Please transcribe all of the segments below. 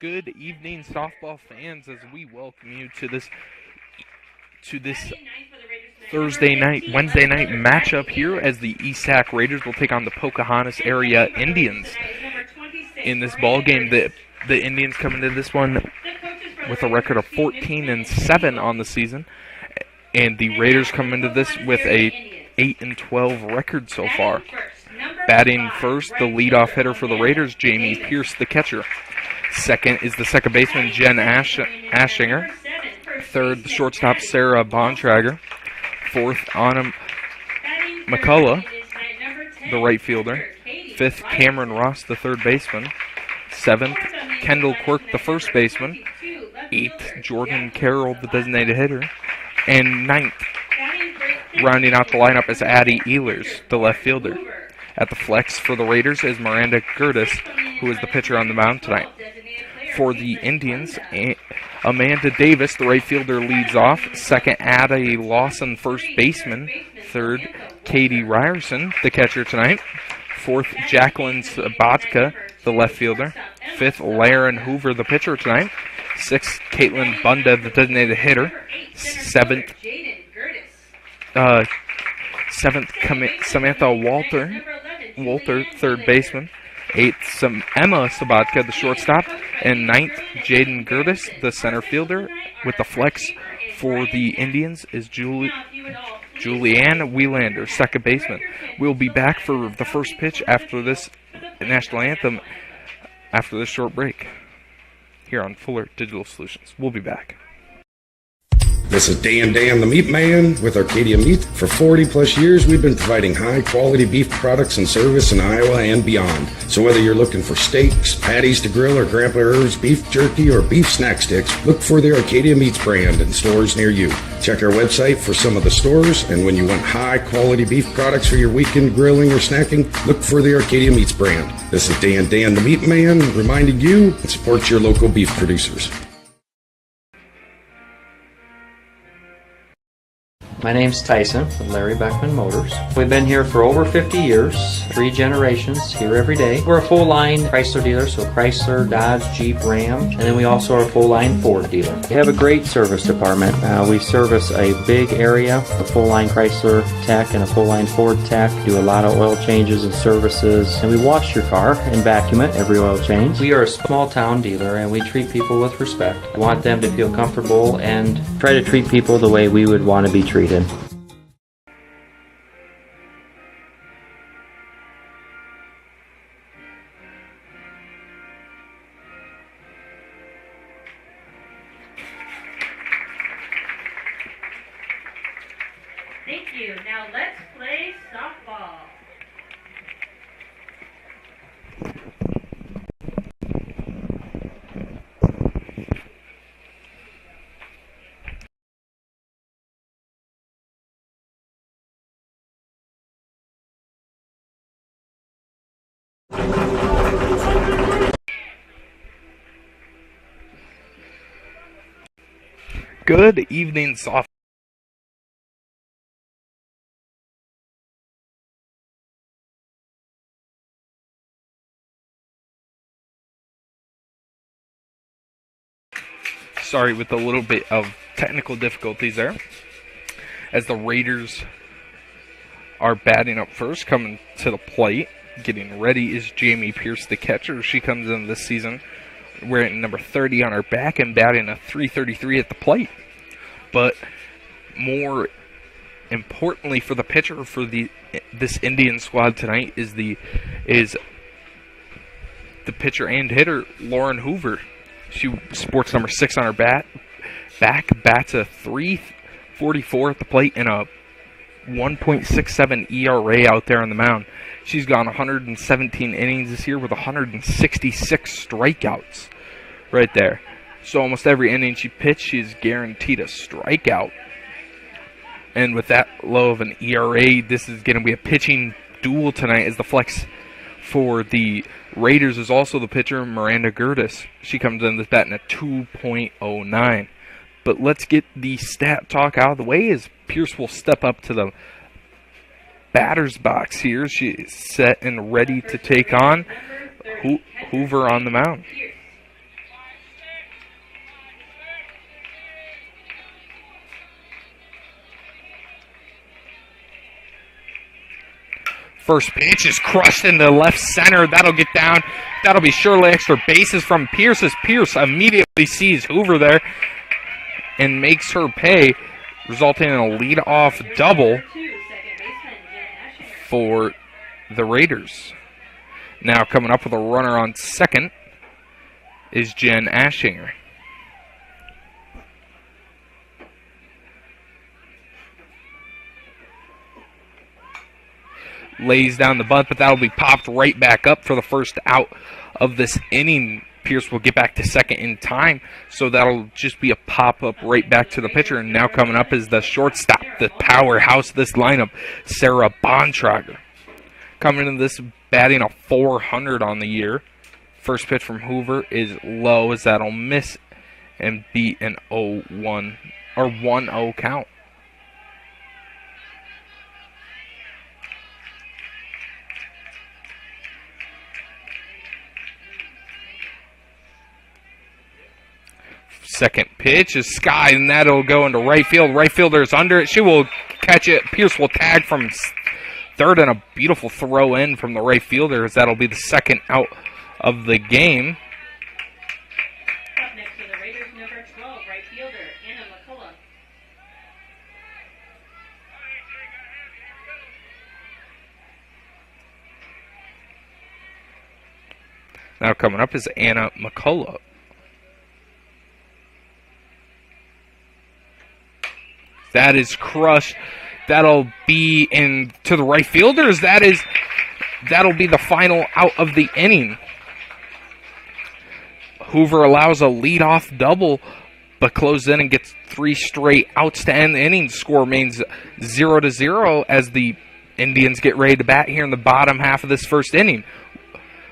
Good evening, softball fans, as we welcome you to this Wednesday night matchup here as the East Sac Raiders will take on the Pocahontas area Indians. In this ball game, the Indians come into this one with a record of 14-7 on the season, and the Raiders come into this with a 8-12 record so far. Batting first, the leadoff hitter for the Raiders, Jamie Pierce, the catcher. Second is the second baseman, Jen Ashinger. Third, the shortstop, Sarah Bontrager. Fourth, Anna McCullough, the right fielder. Fifth, Cameron Ross, the third baseman. Seventh, Kendall Quirk, the first baseman. Eighth, Jordan Carroll, the designated hitter. And ninth, rounding out the lineup, is Addie Ehlers, the left fielder. At the flex for the Raiders is Miranda Gertis, who is the pitcher on the mound tonight. For the Indians, Amanda Davis, the right fielder, leads off. Second, Addie Lawson, first baseman. Third, Katie Ryerson, the catcher tonight. Fourth, Jacqueline Sabatka, the left fielder. Fifth, Laren Hoover, the pitcher tonight. Sixth, Caitlin Bunda, the designated hitter. Seventh, Samantha Walter, third baseman. Eighth, Emma Sabatka, the shortstop. And ninth, Jaden Gertis, the center fielder. With the flex for the Indians is Julianne Wielander, second baseman. We'll be back for the first pitch after this national anthem, after this short break, here on Fuller Digital Solutions. We'll be back. This is Dan the Meat Man with Arcadia Meat. For 40 plus years, we've been providing high quality beef products and service in Iowa and beyond. So whether you're looking for steaks, patties to grill, or Grandpa Irv's beef jerky or beef snack sticks, look for the Arcadia Meats brand in stores near you. Check our website for some of the stores, and when you want high quality beef products for your weekend grilling or snacking, look for the Arcadia Meats brand. This is Dan the Meat Man reminding you to support your local beef producers. My name's Tyson with Larry Beckman Motors. We've been here for over 50 years, 3 generations, here every day. We're a full-line Chrysler dealer, so Chrysler, Dodge, Jeep, Ram, and then we also are a full-line Ford dealer. We have a great service department. We service a big area, a full-line Chrysler tech and a full-line Ford tech, do a lot of oil changes and services, and we wash your car and vacuum it every oil change. We are a small-town dealer, and we treat people with respect. We want them to feel comfortable and try to treat people the way we would want to be treated. Thank you. Now let's play softball. Good evening, softball. Sorry, with a little bit of technical difficulties there, as the Raiders are batting up first. Coming to the plate, getting ready, is Jamie Pierce, the catcher. She comes in this season wearing number 30 on her back and batting a .333 at the plate. But more importantly for the pitcher for this Indian squad tonight is the pitcher and hitter, Lauren Hoover. She sports number 6 on her back, bats a .344 at the plate and a 1.67 ERA out there on the mound. She's gone 117 innings this year with 166 strikeouts right there. So almost every inning she pitched, she's guaranteed a strikeout. And with that low of an ERA, this is going to be a pitching duel tonight, as the flex for the Raiders is also the pitcher, Miranda Gertis. She comes in this batting at 2.09. But let's get the stat talk out of the way, as Pierce will step up to the batter's box here. She's set and ready to take on Hoover on the mound. First pitch is crushed into left center. That'll get down. That'll be surely extra bases from Pierce as Pierce immediately sees Hoover there and makes her pay, resulting in a lead-off double for the Raiders. Now coming up with a runner on second is Jen Ashinger. Lays down the bunt, but that'll be popped right back up for the first out of this inning. Pierce will get back to second in time, so that'll just be a pop-up right back to the pitcher. And now coming up is the shortstop, the powerhouse of this lineup, Sarah Bontrager. Coming into this batting a .400 on the year. First pitch from Hoover is low, as that'll miss and be an 0-1 or 1-0 count. Second pitch is sky, and that'll go into right field. Right fielder's under it. She will catch it. Pierce will tag from third, and a beautiful throw in from the right fielder, as that'll be the second out of the game. Up next to the Raiders, number 12, right fielder, Anna McCullough. Now coming up is Anna McCullough. That is crushed. That'll be in to the right fielders. That'll be the final out of the inning. Hoover allows a leadoff double, but closes in and gets 3 straight outs to end the inning. Score remains 0-0 as the Indians get ready to bat here in the bottom half of this first inning.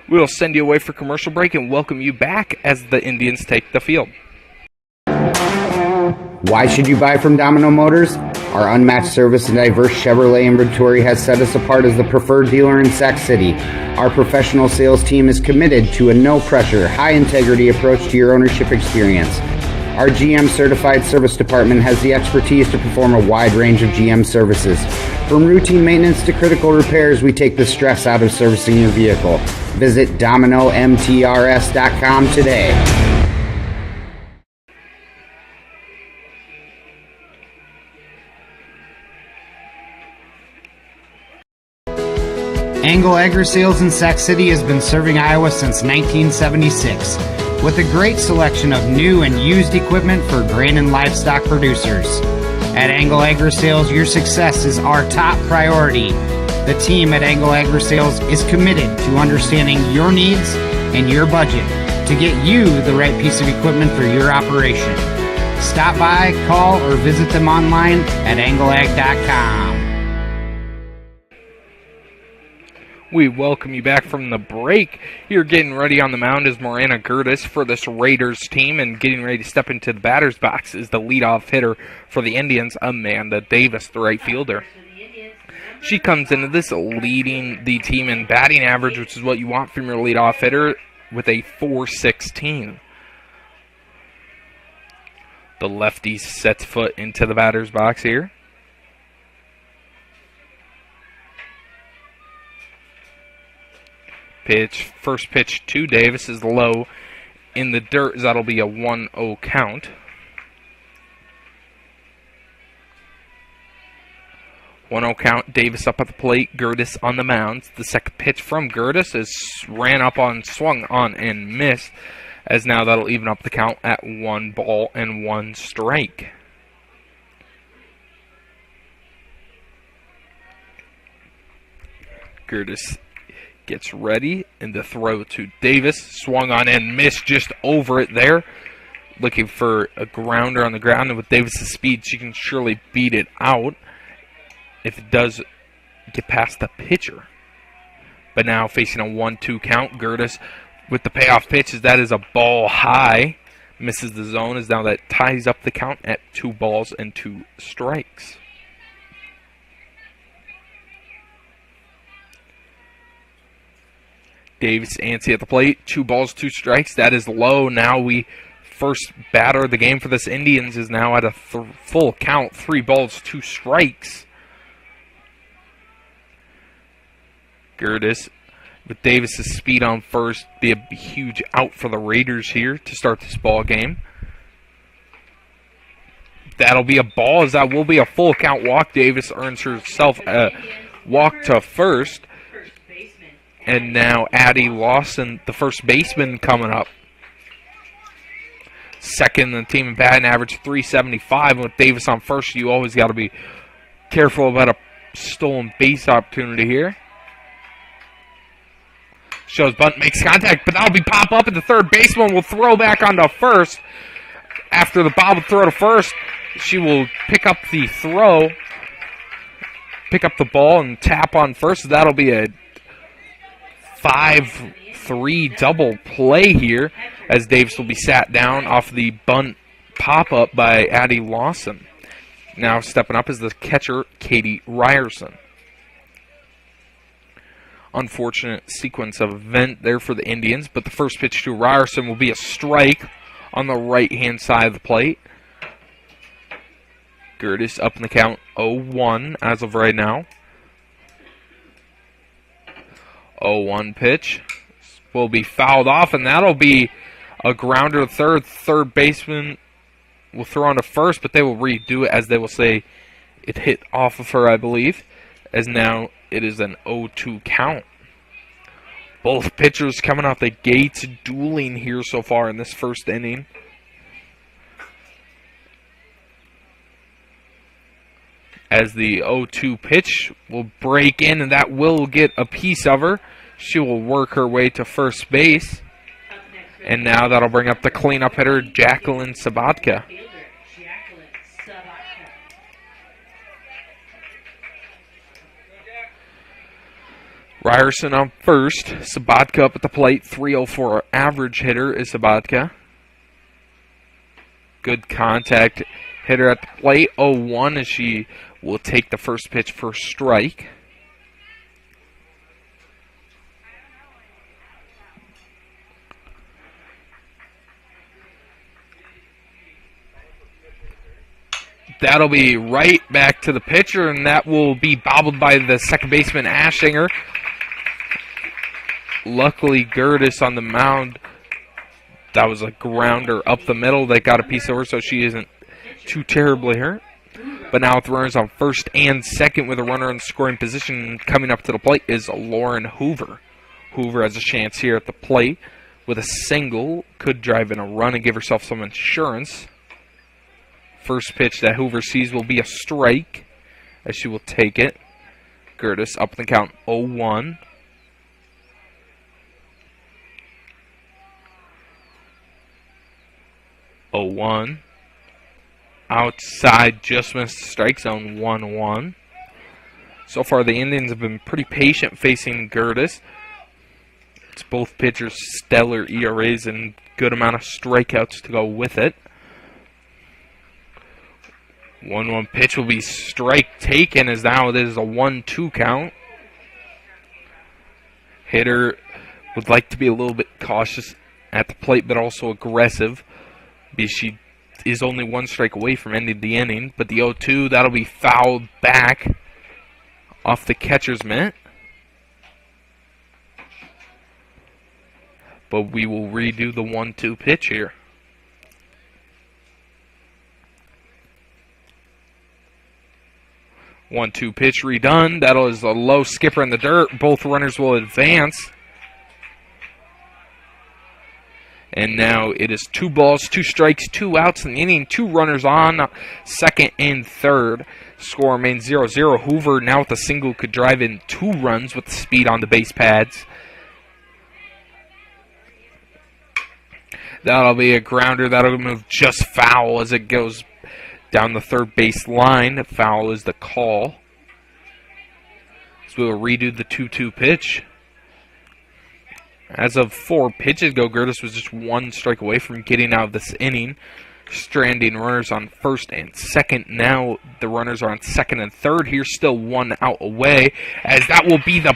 We'll send you away for commercial break and welcome you back as the Indians take the field. Why should you buy from Domino Motors? Our unmatched service and diverse Chevrolet inventory has set us apart as the preferred dealer in Sac City. Our professional sales team is committed to a no-pressure, high-integrity approach to your ownership experience. Our GM-certified service department has the expertise to perform a wide range of GM services. From routine maintenance to critical repairs, we take the stress out of servicing your vehicle. Visit DominoMTRS.com today. Angle Agri-Sales in Sac City has been serving Iowa since 1976, with a great selection of new and used equipment for grain and livestock producers. At Angle Agri-Sales, your success is our top priority. The team at Angle Agri-Sales is committed to understanding your needs and your budget to get you the right piece of equipment for your operation. Stop by, call, or visit them online at angleag.com. We welcome you back from the break. You're getting ready on the mound is Morana Gertis for this Raiders team, and getting ready to step into the batter's box is the leadoff hitter for the Indians, Amanda Davis, the right fielder. She comes into this leading the team in batting average, which is what you want from your leadoff hitter, with a .416. The lefty sets foot into the batter's box here. First pitch to Davis is low in the dirt. That'll be a 1-0 count. 1-0 count. Davis up at the plate. Gertis on the mound. The second pitch from Gertis is ran up on, swung on, and missed. As now that'll even up the count at 1 ball and 1 strike. Gertis gets ready, and the throw to Davis, swung on and missed just over it there. Looking for a grounder on the ground, and with Davis's speed, she can surely beat it out if it does get past the pitcher. But now facing a 1-2 count, Gertis with the payoff pitch, as that is a ball high, misses the zone, as now that ties up the count at 2 balls and 2 strikes. Davis antsy at the plate. 2 balls, 2 strikes. That is low. Now we first batter of the game for this Indians is now at a full count. 3 balls, 2 strikes. Gertis with Davis's speed on first. Be a huge out for the Raiders here to start this ball game. That'll be a ball, as that will be a full count walk. Davis earns herself a walk to first. And now Addie Lawson, the first baseman, coming up. Second in the team in batting average, 375. And with Davis on first, you always got to be careful about a stolen base opportunity here. Shows bunt, makes contact, but that'll be pop up, and the third baseman will throw back onto first. After the bobble throw to first, she will pick up the throw, pick up the ball, and tap on first. That'll be a 5-3 double play here, as Davis will be sat down off the bunt pop-up by Addie Lawson. Now stepping up is the catcher, Katie Ryerson. Unfortunate sequence of event there for the Indians, but the first pitch to Ryerson will be a strike on the right-hand side of the plate. Gertis up in the count, 0-1 as of right now. 0-1 pitch will be fouled off, and that'll be a grounder to third. Third baseman will throw on to first, but they will redo it, as they will say it hit off of her, I believe, as now it is an 0-2 count. Both pitchers coming off the gates dueling here so far in this first inning. As the 0-2 pitch will break in, and that will get a piece of her. She will work her way to first base. And now that'll bring up the cleanup hitter, Jacqueline Sabatka. Ryerson on first. Sabatka up at the plate. 304 average hitter is Sabatka. Good contact hitter at the plate. 0-1 as she will take the first pitch for strike. That'll be right back to the pitcher, and that will be bobbled by the second baseman, Ashinger. Luckily, Gertis on the mound, that was a grounder up the middle. They got a piece of her, so she isn't too terribly hurt. But now with runners on first and second with a runner in scoring position, coming up to the plate is Lauren Hoover. Hoover has a chance here at the plate with a single. Could drive in a run and give herself some insurance. First pitch that Hoover sees will be a strike, as she will take it. Gertis up in the count, 0-1. Outside, just missed the strike zone, 1-1. So far, the Indians have been pretty patient facing Gertis. It's both pitchers' stellar ERAs and good amount of strikeouts to go with it. 1-1 pitch will be strike taken, as now it is a 1-2 count. Hitter would like to be a little bit cautious at the plate, but also aggressive, because she is only one strike away from ending the inning. But the 0-2, that'll be fouled back off the catcher's mitt. But we will redo the 1-2 pitch here. 1-2 pitch redone. That is a low skipper in the dirt. Both runners will advance. And now it is 2 balls, 2 strikes, 2 outs in the inning. 2 runners on second and third. Score remains 0-0. Hoover now with a single could drive in 2 runs with the speed on the base pads. That'll be a grounder. That'll move just foul as it goes down the third base line. Foul is the call. So we'll redo the 2-2 pitch. As of 4 pitches ago, Gertis was just 1 strike away from getting out of this inning, stranding runners on first and second. Now the runners are on second and third here, still 1 out away, as that will be the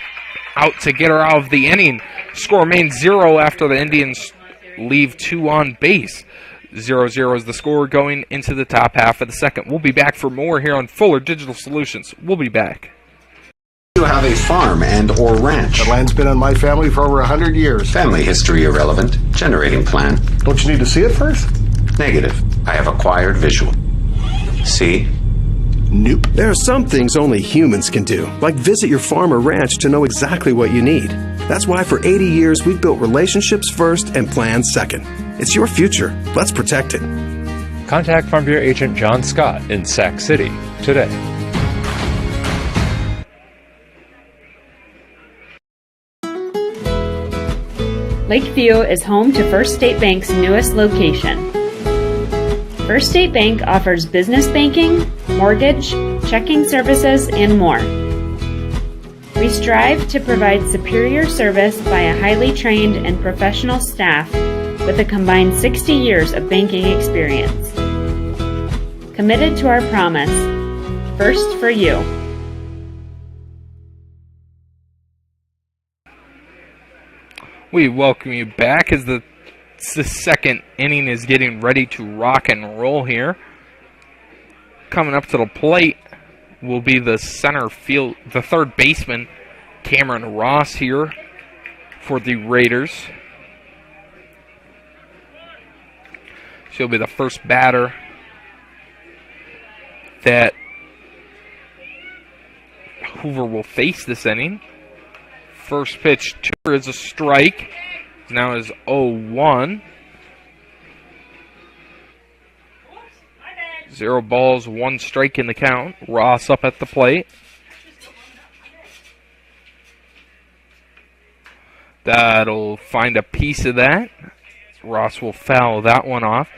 out to get her out of the inning. Score remains 0 after the Indians leave 2 on base. 0-0 is the score going into the top half of the second. We'll be back for more here on Fuller Digital Solutions. We'll be back. You have a farm and or ranch. The land's been on my family for over 100 years. Family history irrelevant. Generating plan. Don't you need to see it first? Negative. I have acquired visual. See? Nope. There are some things only humans can do, like visit your farm or ranch to know exactly what you need. That's why for 80 years we've built relationships first and plans second. It's your future. Let's protect it. Contact Farm Bureau Agent John Scott in Sac City today. Lakeview is home to First State Bank's newest location. First State Bank offers business banking, mortgage, checking services, and more. We strive to provide superior service by a highly trained and professional staff with a combined 60 years of banking experience. Committed to our promise, first for you. We welcome you back as the second inning is getting ready to rock and roll here. Coming up to the plate will be the third baseman, Cameron Ross here for the Raiders. She'll be the first batter that Hoover will face this inning. First pitch to her is a strike. Now is 0-1. 0 balls, 1 strike in the count. Ross up at the plate. That'll find a piece of that. Ross will foul that one off.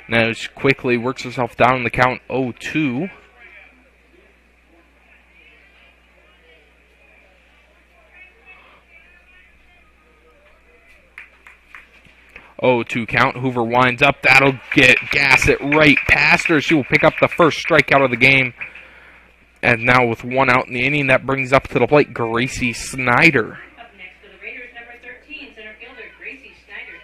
Now she quickly works herself down in the count, 0-2. Oh, 2 count. Hoover winds up. That'll gas it right past her. She will pick up the first strikeout of the game. And now with 1 out in the inning, that brings up to the plate Gracie Snyder. Up next for the Raiders, number 13, center fielder Gracie Snyder.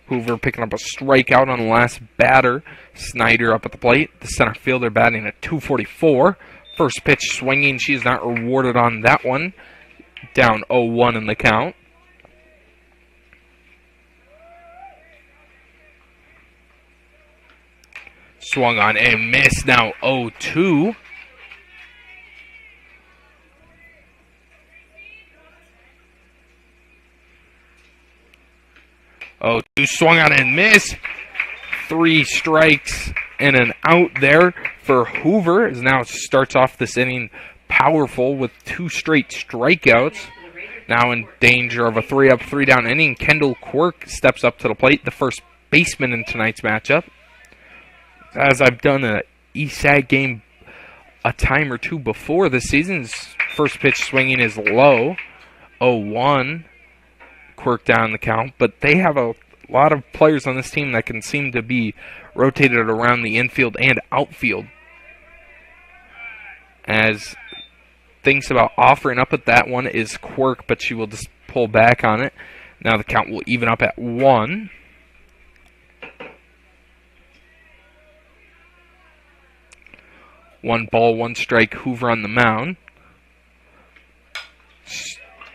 Hoover picking up a strikeout on the last batter. Snyder up at the plate. The center fielder batting at 244. First pitch swinging. She's not rewarded on that one. Down 0-1 in the count. Swung on and missed. Now 0-2. 0-2 swung on and missed. 3 strikes and an out there for Hoover, as now starts off this inning powerful with 2 straight strikeouts. Now in danger of a 3-up, 3-down inning. Kendall Quirk steps up to the plate, the first baseman in tonight's matchup. As I've done an ESAC game a time or two before this season's first pitch swinging is low, 0-1. Quirk down the count, but they have a lot of players on this team that can seem to be rotated around the infield and outfield. As thinks about offering up at that one is Quirk, but she will just pull back on it. Now the count will even up at 1. One ball, 1 strike, Hoover on the mound.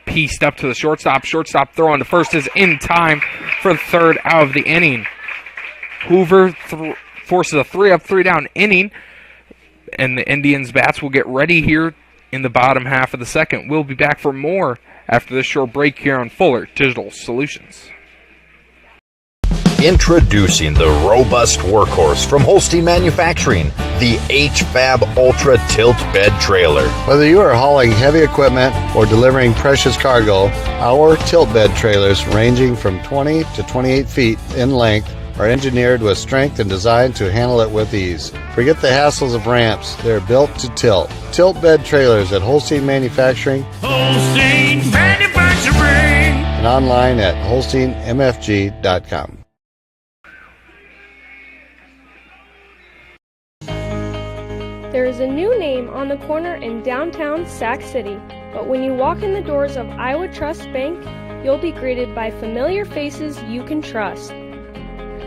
Pieced up to the shortstop. Shortstop throw on to first is in time for the third out of the inning. Hoover forces a 3-up, 3-down inning, and the Indians bats will get ready here in the bottom half of the second. We'll be back for more after this short break here on Fuller Digital Solutions. Introducing the robust workhorse from Holstein Manufacturing, the HFAB Ultra Tilt Bed Trailer. Whether you are hauling heavy equipment or delivering precious cargo, our tilt bed trailers, ranging from 20 to 28 feet in length, are engineered with strength and designed to handle it with ease. Forget the hassles of ramps. They're built to tilt. Tilt bed trailers at Holstein Manufacturing. Holstein Manufacturing. And online at holsteinmfg.com. There is a new name on the corner in downtown Sac City, but when you walk in the doors of Iowa Trust Bank, you'll be greeted by familiar faces you can trust.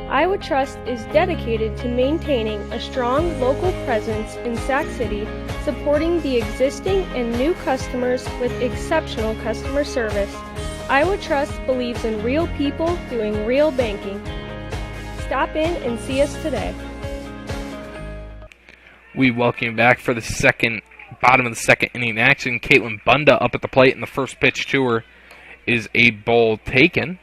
Iowa Trust is dedicated to maintaining a strong local presence in Sac City, supporting the existing and new customers with exceptional customer service. Iowa Trust believes in real people doing real banking. Stop in and see us today. We welcome you back for the bottom of the second inning action. Caitlin Bunda up at the plate, and the first pitch to her is a ball taken.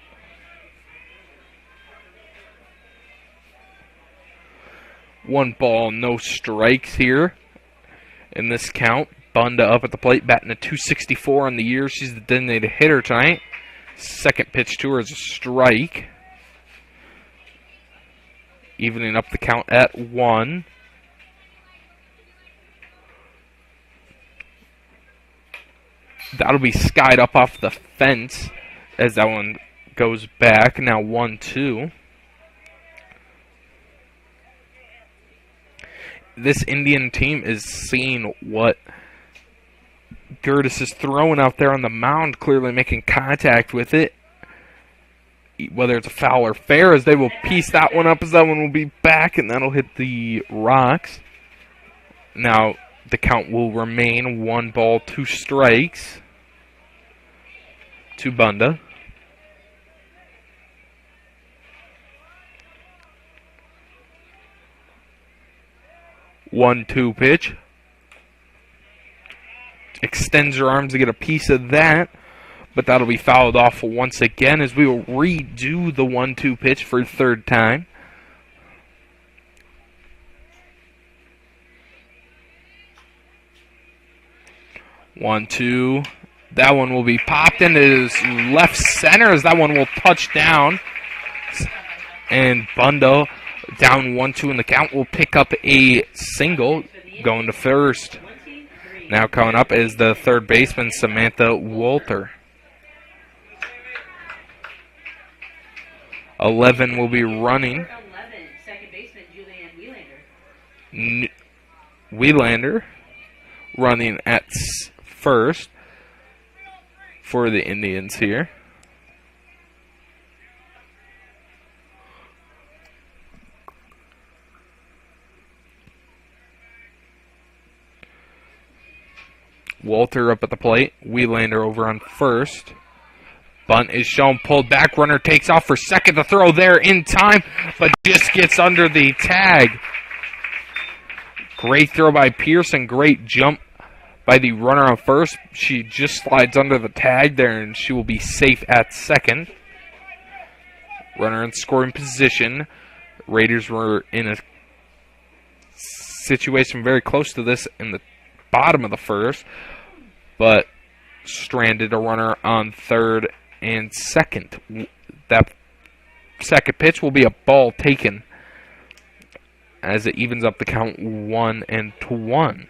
One ball, no strikes here in this count. Bunda up at the plate, batting a .264 on the year. She's the designated hitter tonight. Second pitch to her is a strike. Evening up the count at 1. That'll be skied up off the fence as that one goes back. Now 1-2. This Indian team is seeing what Gertis is throwing out there on the mound, clearly making contact with it. Whether it's a foul or fair, as they will piece that one up, as that one will be back, and that'll hit the rocks. Now the count will remain 1 ball, 2 strikes to Bunda. One-two pitch. Extends her arms to get a piece of that, but that'll be fouled off once again as we will redo the 1-2 pitch for a third time. One, two. That one will be popped into his left center as that one will touch down. And Bunda, down 1-2 in the count, will pick up a single going to first. Now coming up is the third baseman, Samantha Walter. 11 will be running. Wheelander running at first for the Indians here. Walter up at the plate. Wheelander over on first. Bunt is shown, pulled back. Runner takes off for second. The throw there in time, but just gets under the tag. Great throw by Pearson. Great jump by the runner on first. She just slides under the tag there, and she will be safe at second. Runner in scoring position. Raiders were in a situation very close to this in the bottom of the first, but stranded a runner on third and second. That second pitch will be a ball taken as it evens up the count 1-1.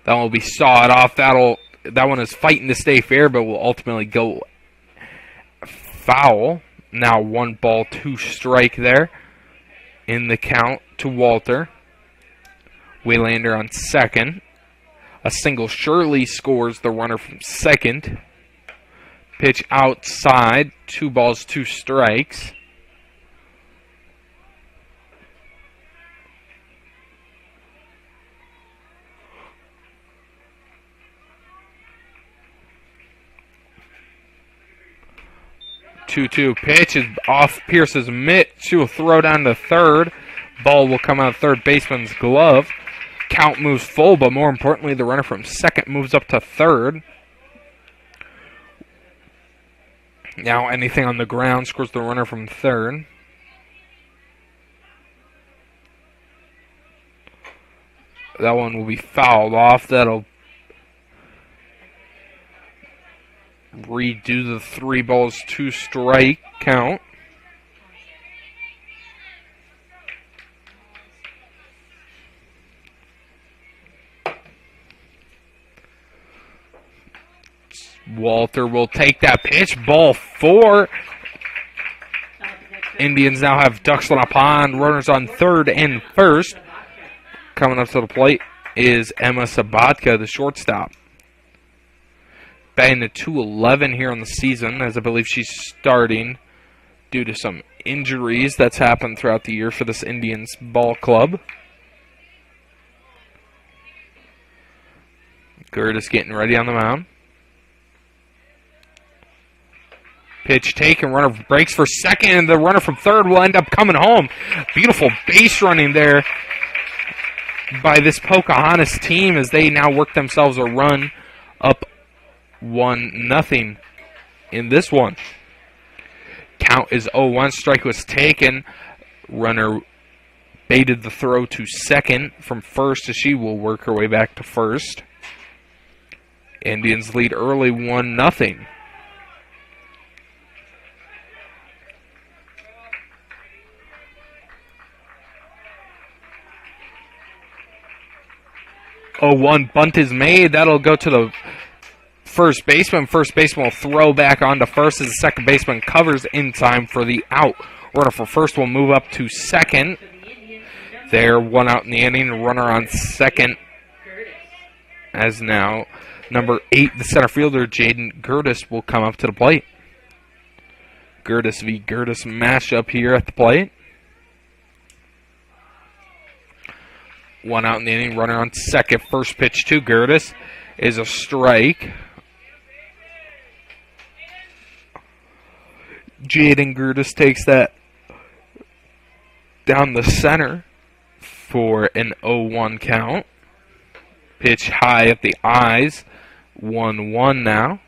That one will be sawed off. That one is fighting to stay fair, but will ultimately go foul. Now 1 ball, 2 strike there in the count to Walter. Wheelander on second. A single surely scores the runner from second. Pitch outside. 2 balls, 2 strikes. Two-two pitch is off Pierce's mitt. She will throw down to third. Ball will come out of third baseman's glove. Count moves full, but more importantly, the runner from second moves up to third. Now anything on the ground scores the runner from third. That one will be fouled off. That'll redo the 3 balls, 2 strike count. Walter will take that pitch. Ball 4. Indians now have ducks on a pond. Runners on third and first. Coming up to the plate is Emma Sabatka, the shortstop. batting at 211 here on the season, as I believe she's starting due to some injuries that's happened throughout the year for this Indians ball club. Gertis getting ready on the mound. Pitch taken, runner breaks for second, and the runner from third will end up coming home. Beautiful base running there by this Pocahontas team as they now work themselves a run up 1-0 in this one. Count is 0-1. Strike was taken. Runner baited the throw to second from first as she will work her way back to first. Indians lead early 1-0. One bunt is made. That'll go to the first baseman. First baseman will throw back onto first as the second baseman covers in time for the out. Runner for first will move up to second. There, one out in the inning. Runner on second. As now, number 8, the center fielder, Jaden Gertis, will come up to the plate. Gertis v. Gertis mashup here at the plate. One out in the inning, runner on second. First pitch to Gertis is a strike. Jaden Gertis takes that down the center for an 0-1 count. Pitch high at the eyes. 1-1 now.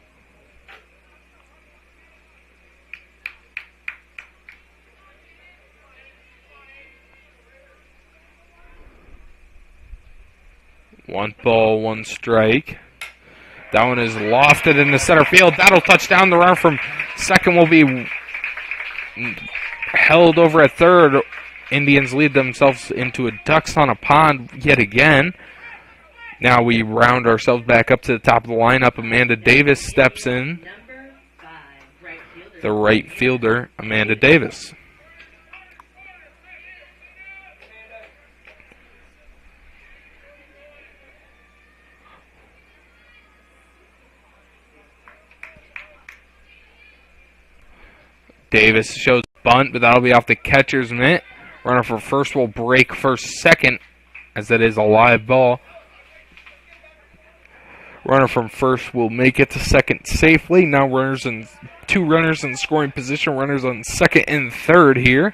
One ball, one strike. That one is lofted in the center field. That'll touch down. The runner from second will be held over at third. Indians lead themselves into a ducks on a pond yet again. Now we round ourselves back up to the top of the lineup. Amanda Davis steps in. The right fielder, Amanda Davis. Davis shows bunt, but that'll be off the catcher's mitt. Runner for first will break first second, as that is a live ball. Runner from first will make it to second safely. Now two runners in scoring position. Runners on second and third here.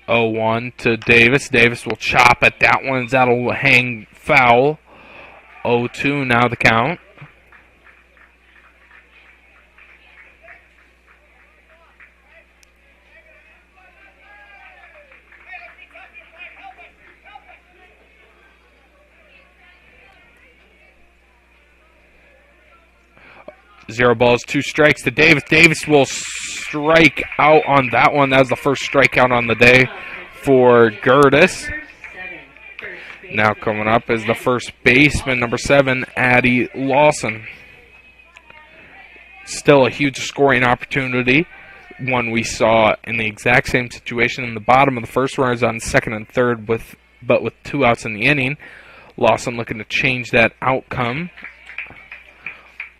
Oh, 1 to Davis. Davis will chop at that one. That'll hang foul. 0-2 now the count. Zero balls, 2 strikes to Davis. Davis will strike out on that one. That was the first strikeout on the day for Gertis. Now coming up is the first baseman, number 7, Addie Lawson. Still a huge scoring opportunity. One we saw in the exact same situation in the bottom of the first. Runners on second and third, but with 2 outs in the inning. Lawson looking to change that outcome.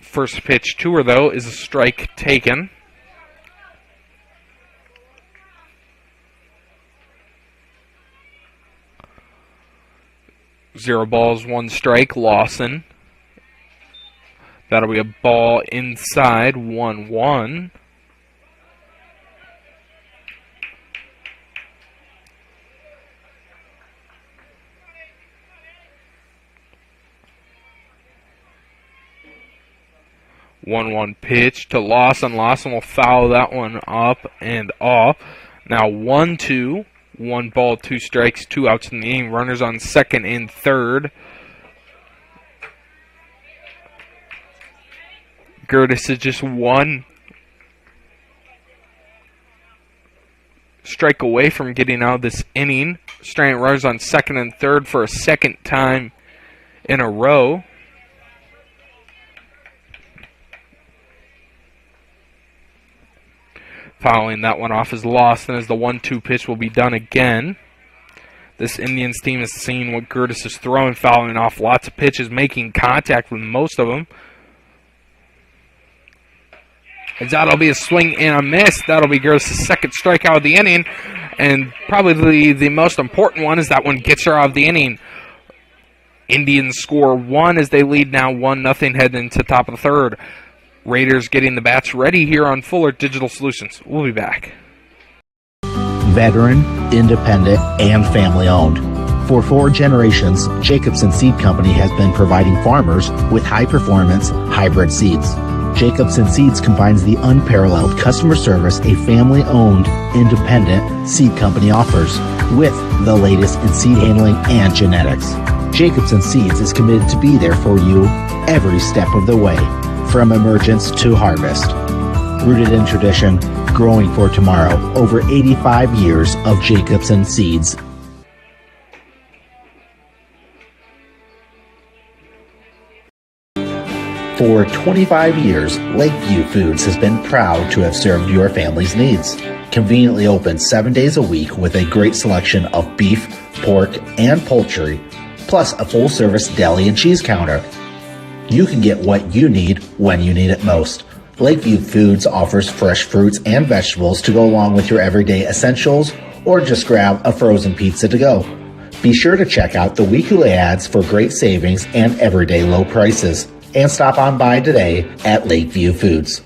First pitch to her, though, is a strike taken. Zero balls, 1 strike, Lawson. That'll be a ball inside, 1-1. One pitch to Lawson. Lawson will foul that one up and off. Now 1-2. 1 ball, 2 strikes, 2 outs in the inning. Runners on second and third. Gertis is just 1 strike away from getting out of this inning. Stranding runners on second and third for a second time in a row. Fouling that one off is Lawson as the 1-2 pitch will be done again. This Indians team is seeing what Curtis is throwing, fouling off lots of pitches, making contact with most of them. As that'll be a swing and a miss. That'll be Curtis' second strikeout of the inning. And probably the most important one is that one gets her out of the inning. Indians score 1 as they lead now 1-0 heading into the top of the third. Raiders getting the bats ready here on Fuller Digital Solutions. We'll be back. Veteran, independent, and family owned. For 4 generations, Jacobson Seed Company has been providing farmers with high-performance hybrid seeds. Jacobson Seeds combines the unparalleled customer service a family-owned, independent seed company offers with the latest in seed handling and genetics. Jacobson Seeds is committed to be there for you every step of the way, from emergence to harvest. Rooted in tradition, growing for tomorrow, over 85 years of Jacobson Seeds. For 25 years, Lakeview Foods has been proud to have served your family's needs. Conveniently open 7 days a week with a great selection of beef, pork, and poultry, plus a full-service deli and cheese counter. You can get what you need when you need it most. Lakeview Foods offers fresh fruits and vegetables to go along with your everyday essentials, or just grab a frozen pizza to go. Be sure to check out the weekly ads for great savings and everyday low prices. And stop on by today at Lakeview Foods.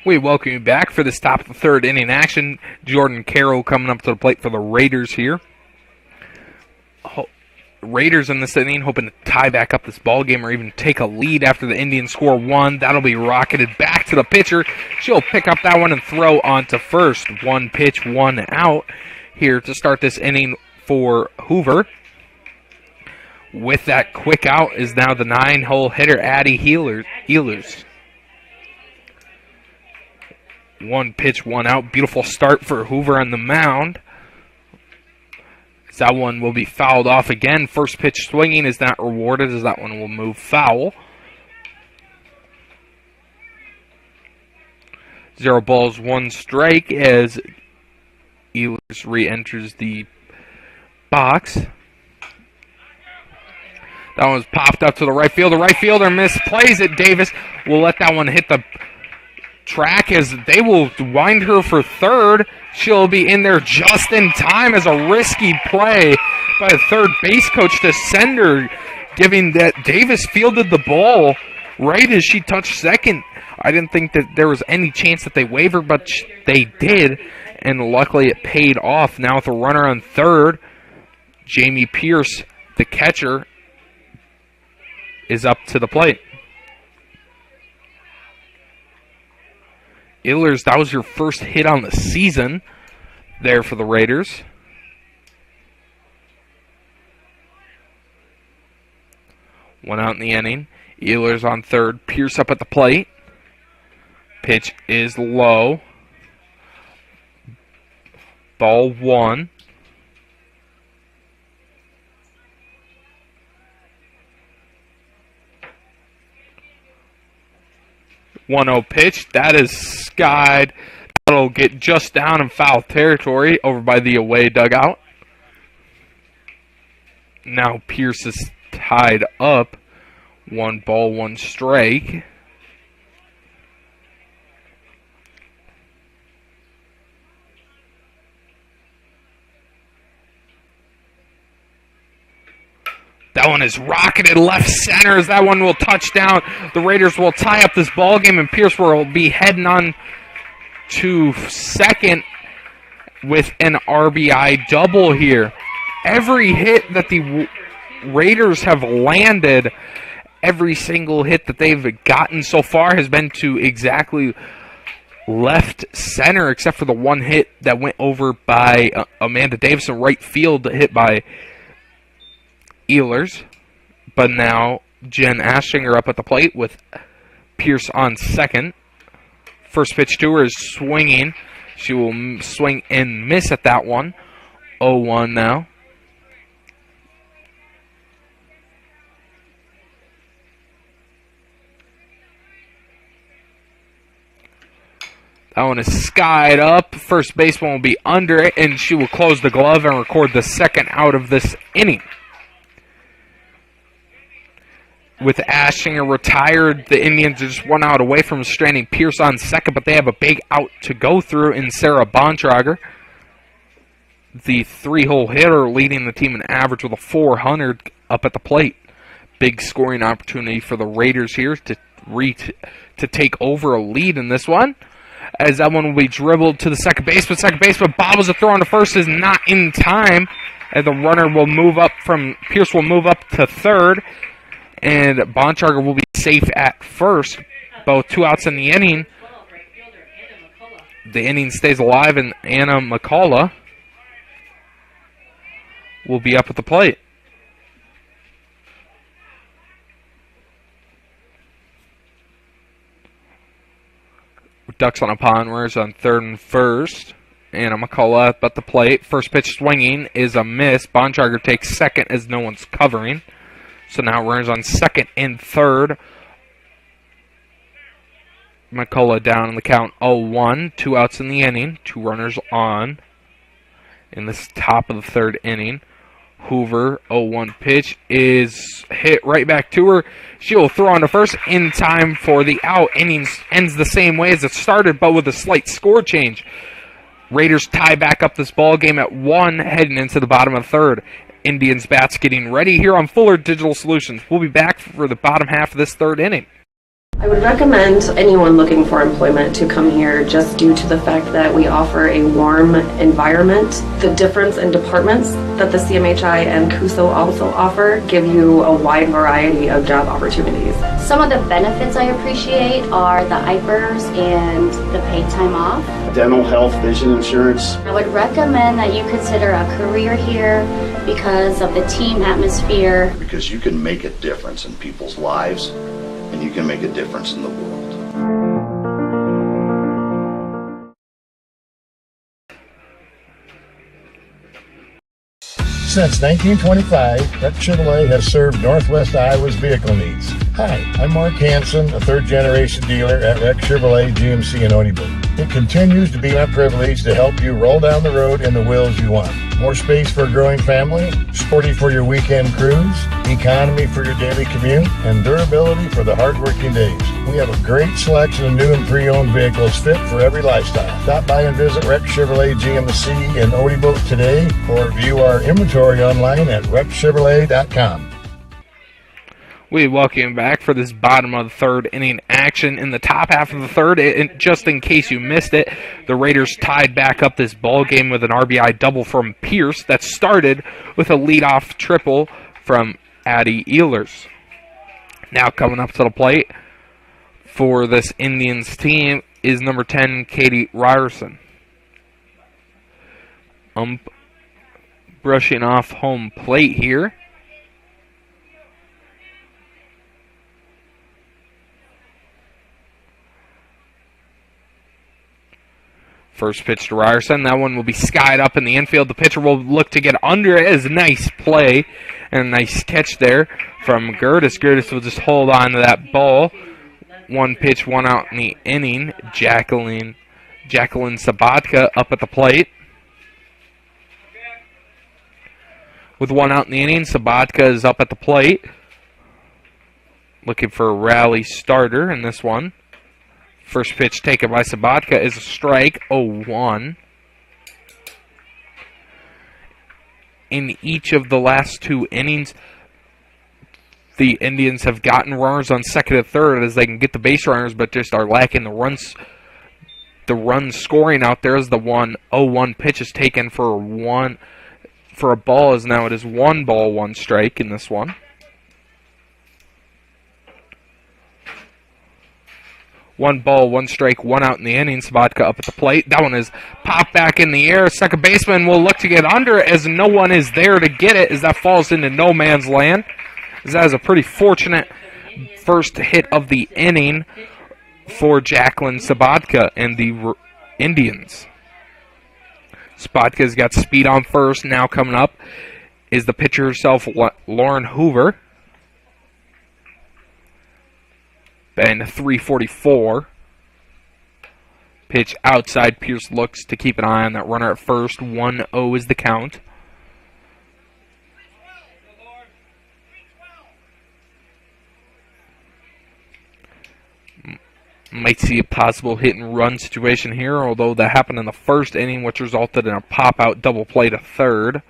We welcome you back for this top of the third inning action. Jordan Carroll coming up to the plate for the Raiders here. Raiders in this inning hoping to tie back up this ball game or even take a lead after the Indians score 1. That'll be rocketed back to the pitcher. She'll pick up that one and throw onto first. 1 pitch, 1 out here to start this inning for Hoover. With that quick out is now the 9-hole hitter, Addie Healers. 1 pitch, 1 out. Beautiful start for Hoover on the mound. That one will be fouled off again. First pitch swinging is not rewarded as that one will move foul. 0 balls, 1 strike as Healers re-enters the box. That one's popped up to the right field. The right fielder misplays it. Davis will let that one hit the track as they will wind her for third. She'll be in there just in time as a risky play by the third base coach to send her, giving that Davis fielded the ball right as she touched second. I didn't think that there was any chance that they wavered, but they did, and luckily it paid off. Now with a runner on third, Jamie Pierce, the catcher, is up to the plate. Illers, that was your first hit on the season there for the Raiders. One out in the inning. Illers on third. Pierce up at the plate. Pitch is low. Ball 1. One-zero pitch. That is skied. That'll get just down in foul territory over by the away dugout. Now Pierce is tied up. 1 ball, 1 strike. That one is rocketed left center as that one will touch down. The Raiders will tie up this ball game, and Pierce will be heading on to second with an RBI double here. Every hit that the Raiders have landed, every single hit that they've gotten so far has been to exactly left center, except for the one hit that went over by Amanda Davis in right field, hit by Ehlers. But now Jen Ashinger up at the plate with Pierce on second. First pitch to her is swinging. She will swing and miss at that one. 0-1 now. That one is skied up. First baseman will be under it, and she will close the glove and record the second out of this inning. With Ashinger retired, the Indians are just 1 out away from stranding Pierce on second, but they have a big out to go through in Sarah Bontrager. The 3-hole hitter leading the team in average with a .400 up at the plate. Big scoring opportunity for the Raiders here to take over a lead in this one. As that one will be dribbled to the second baseman. Second baseman bobbles a throw on to first, is not in time. And the runner will move up from, Pierce will move up to third. And Bontrager will be safe at first. Both 2 outs in the inning. The inning stays alive, and Anna McCullough will be up at the plate. Ducks on a pond, runners on third and first. Anna McCullough up at the plate. First pitch swinging is a miss. Bontrager takes second as no one's covering. So now runners on second and third. McCullough down in the count 0-1. 2 outs in the inning. 2 runners on in this top of the third inning. Hoover, 0-1 pitch, is hit right back to her. She will throw on to first in time for the out. Innings ends the same way as it started, but with a slight score change. Raiders tie back up this ball game at 1, heading into the bottom of the third. Indians bats getting ready here on Fuller Digital Solutions. We'll be back for the bottom half of this third inning. I would recommend anyone looking for employment to come here just due to the fact that we offer a warm environment. The difference in departments that the CMHI and CUSO also offer give you a wide variety of job opportunities. Some of the benefits I appreciate are the IPERS and the paid time off. Dental, health, vision insurance. I would recommend that you consider a career here because of the team atmosphere. Because you can make a difference in people's lives, and you can make a difference in the world. Since 1925, Rec Chevrolet has served Northwest Iowa's vehicle needs. Hi, I'm Mark Hansen, a third-generation dealer at Rec Chevrolet GMC in Oneyville. It continues to be my privilege to help you roll down the road in the wheels you want. More space for a growing family, sporty for your weekend cruise, economy for your daily commute, and durability for the hard-working days. We have a great selection of new and pre-owned vehicles fit for every lifestyle. Stop by and visit Rec Chevrolet GMC in Oneyville today, or view our inventory online at recchevrolet.com. We welcome you back for this bottom of the third inning action. In the top half of the third, just in case you missed it, the Raiders tied back up this ball game with an RBI double from Pierce that started with a leadoff triple from Addie Ehlers. Now coming up to the plate for this Indians team is number 10, Katie Ryerson. Brushing off home plate here. First pitch to Ryerson. That one will be skied up in the infield. The pitcher will look to get under it. As a nice play and a nice catch there from Gertis. Gertis will just hold on to that ball. 1 pitch, 1 out in the inning. Jacqueline Sabatka up at the plate. With 1 out in the inning, Sabatka is up at the plate. Looking for a rally starter in this one. First pitch taken by Sabatka is a strike, 0-1. In each of the last 2 innings, the Indians have gotten runners on second and third as they can get the base runners, but just are lacking the runs. The run scoring out there is the 1-0-1 pitch is taken for a ball, as now it is 1 ball, 1 strike in this one. 1 ball, 1 strike, 1 out in the inning. Sabatka up at the plate. That one is popped back in the air. Second baseman will look to get under it as no one is there to get it as that falls into no man's land. As that is a pretty fortunate first hit of the inning for Jacqueline Sabatka and the Indians. Sabatka's got speed on first. Now coming up is the pitcher herself, Lauren Hoover. And 344. Pitch outside. Pierce looks to keep an eye on that runner at first. 1-0 is the count. Might see a possible hit and run situation here, although that happened in the first inning, which resulted in a pop-out double play to third.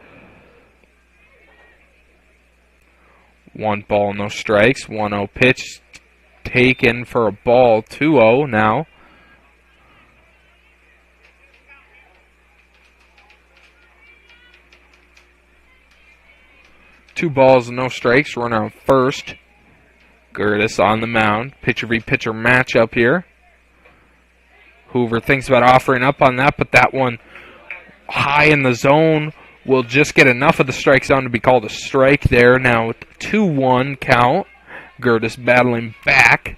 1 ball, no strikes. 1-0 pitch taken for a ball. 2-0 now. Two balls, no strikes. Runner on first. Gertis on the mound. Pitcher v. pitcher matchup here. Hoover thinks about offering up on that, but that one high in the zone will just get enough of the strike zone to be called a strike there. Now with the 2-1 count. Gertis battling back.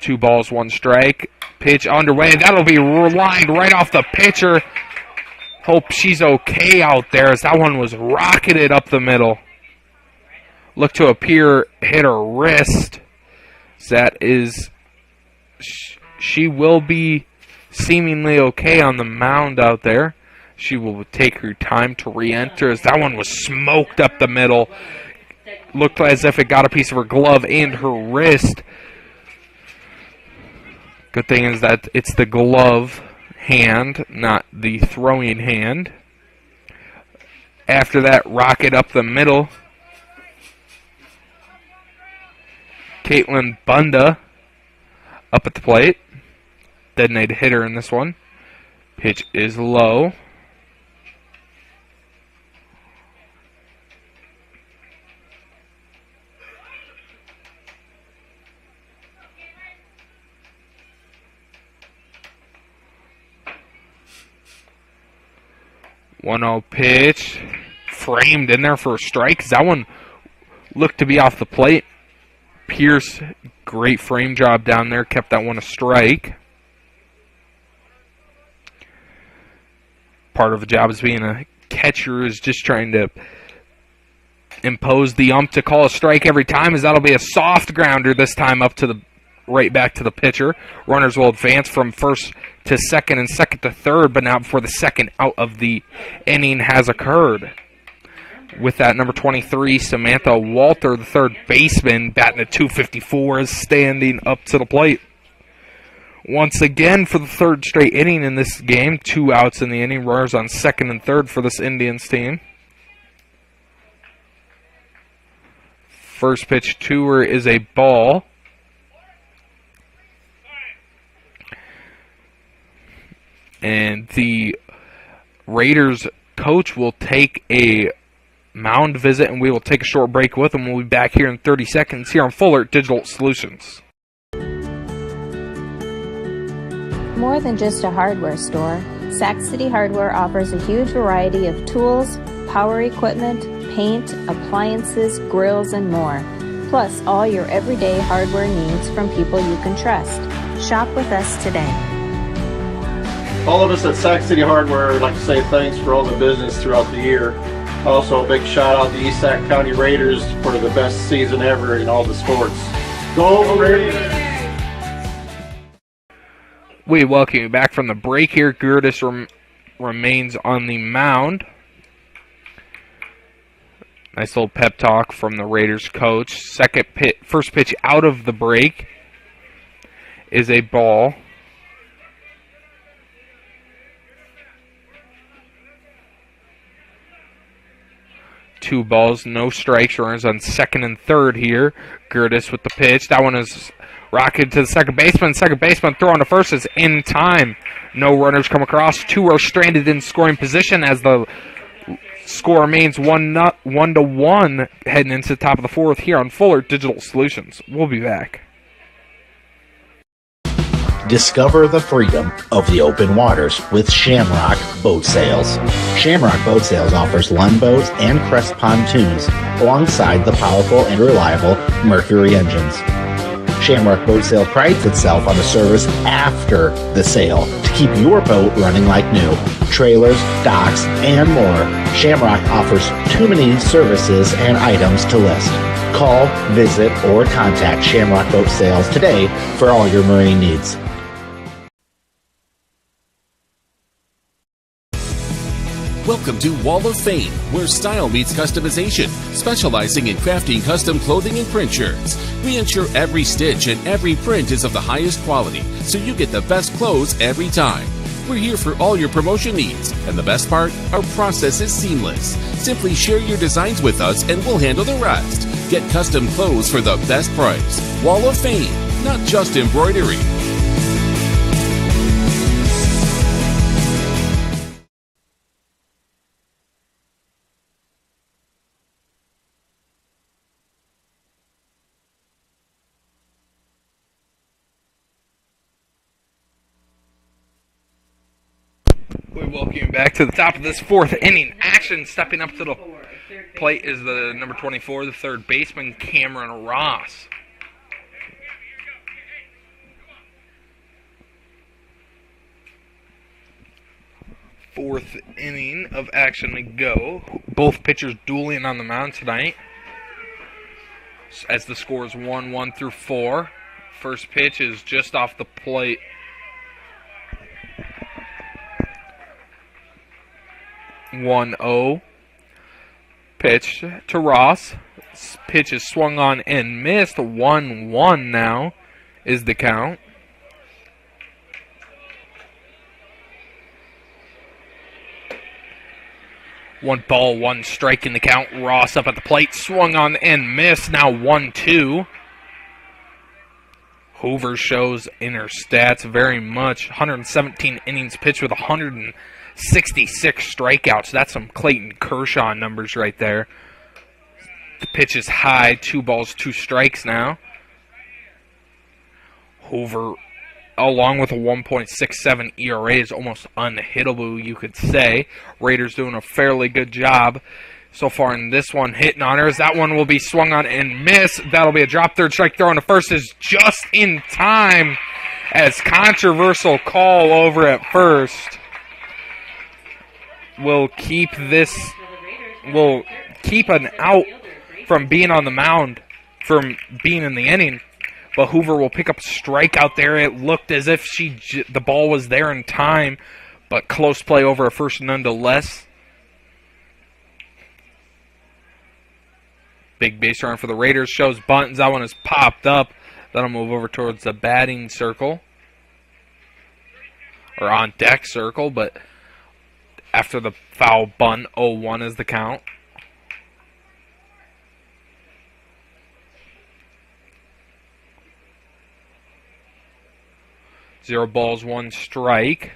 2 balls, 1 strike. Pitch underway. That'll be lined right off the pitcher. Hope she's okay out there as that one was rocketed up the middle. Look to appear hit her wrist. That is, she will be seemingly okay on the mound out there. She will take her time to re-enter as that one was smoked up the middle. Looked as if it got a piece of her glove and her wrist. Good thing is that it's the glove hand, not the throwing hand. After that, rocket up the middle. Caitlin Bunda up at the plate. Designated hitter in this one. Pitch is low. One-0 pitch. Framed in there for a strike. That one looked to be off the plate. Pierce, great frame job down there. Kept that one a strike. Part of the job as being a catcher is just trying to impose the ump to call a strike every time, as that'll be a soft grounder this time up to the right back to the pitcher. Runners will advance from first to second and second to third, but now before the second out of the inning has occurred. With that, number 23, Samantha Walter, the third baseman, batting at .254, is standing up to the plate. Once again, for the third straight inning in this game, 2 outs in the inning, runners on second and third for this Indians team. First pitch to her is a ball. And the Raiders coach will take a mound visit, and we will take a short break with them. We'll be back here in 30 seconds here on Fuller Digital Solutions. More than just a hardware store, Sac City Hardware offers a huge variety of tools, power equipment, paint, appliances, grills, and more. Plus all your everyday hardware needs from people you can trust. Shop with us today. All of us at Sac City Hardware would like to say thanks for all the business throughout the year. Also, a big shout out to East Sac County Raiders for the best season ever in all the sports. Go Raiders! We welcome you back from the break here. Gertis remains on the mound. Nice little pep talk from the Raiders coach. First pitch out of the break is a ball. Two balls, no strikes. Runners on second and third here. Gertis with the pitch. That one is rocketed to the second baseman. Second baseman throwing to first is in time. No runners come across. 2 are stranded in scoring position as the score remains 1-1 heading into the top of the fourth here on Fuller Digital Solutions. We'll be back. Discover the freedom of the open waters with Shamrock Boat Sales. Shamrock Boat Sales offers Lund boats and Crest pontoons alongside the powerful and reliable Mercury engines. Shamrock Boat Sale prides itself on the service after the sale to keep your boat running like new. Trailers, docks, and more. Shamrock offers too many services and items to list. Call, visit, or contact Shamrock Boat Sales today for all your marine needs. Welcome to Wall of Fame, where style meets customization, specializing in crafting custom clothing and print shirts. We ensure every stitch and every print is of the highest quality, so you get the best clothes every time. We're here for all your promotion needs, and the best part, our process is seamless. Simply share your designs with us and we'll handle the rest. Get custom clothes for the best price. Wall of Fame, not just embroidery. We welcome you back to the top of this fourth inning action. Stepping up to the plate is the number 24, the third baseman, Cameron Ross. Fourth inning of action to go. Both pitchers dueling on the mound tonight, as the score is 1-1 through 4. First pitch is just off the plate. 1-0. Pitch to Ross. Pitch is swung on and missed. 1-1 now is the count. One ball, one strike in the count. Ross up at the plate. Swung on and missed. Now 1-2. Hoover shows in her stats very much. 117 innings pitched with 166 strikeouts. That's some Clayton Kershaw numbers right there. The pitch is high. 2 balls, 2 strikes now. Hoover, along with a 1.67 ERA, is almost unhittable, you could say. Raiders doing a fairly good job so far in this one. Hitting on her as that one will be swung on and missed. That'll be a drop. Third strike throw, and the first is just in time, as controversial call over at first will keep an out from being on the mound, from being in the inning. But Hoover will pick up a strike out there. It looked as if the ball was there in time, but close play over a first nonetheless. Big base run for the Raiders. Shows bunt. That one is popped up. That'll move over towards the batting circle, or on deck circle, but after the foul bunt, 0-1 is the count. Zero balls, 1 strike.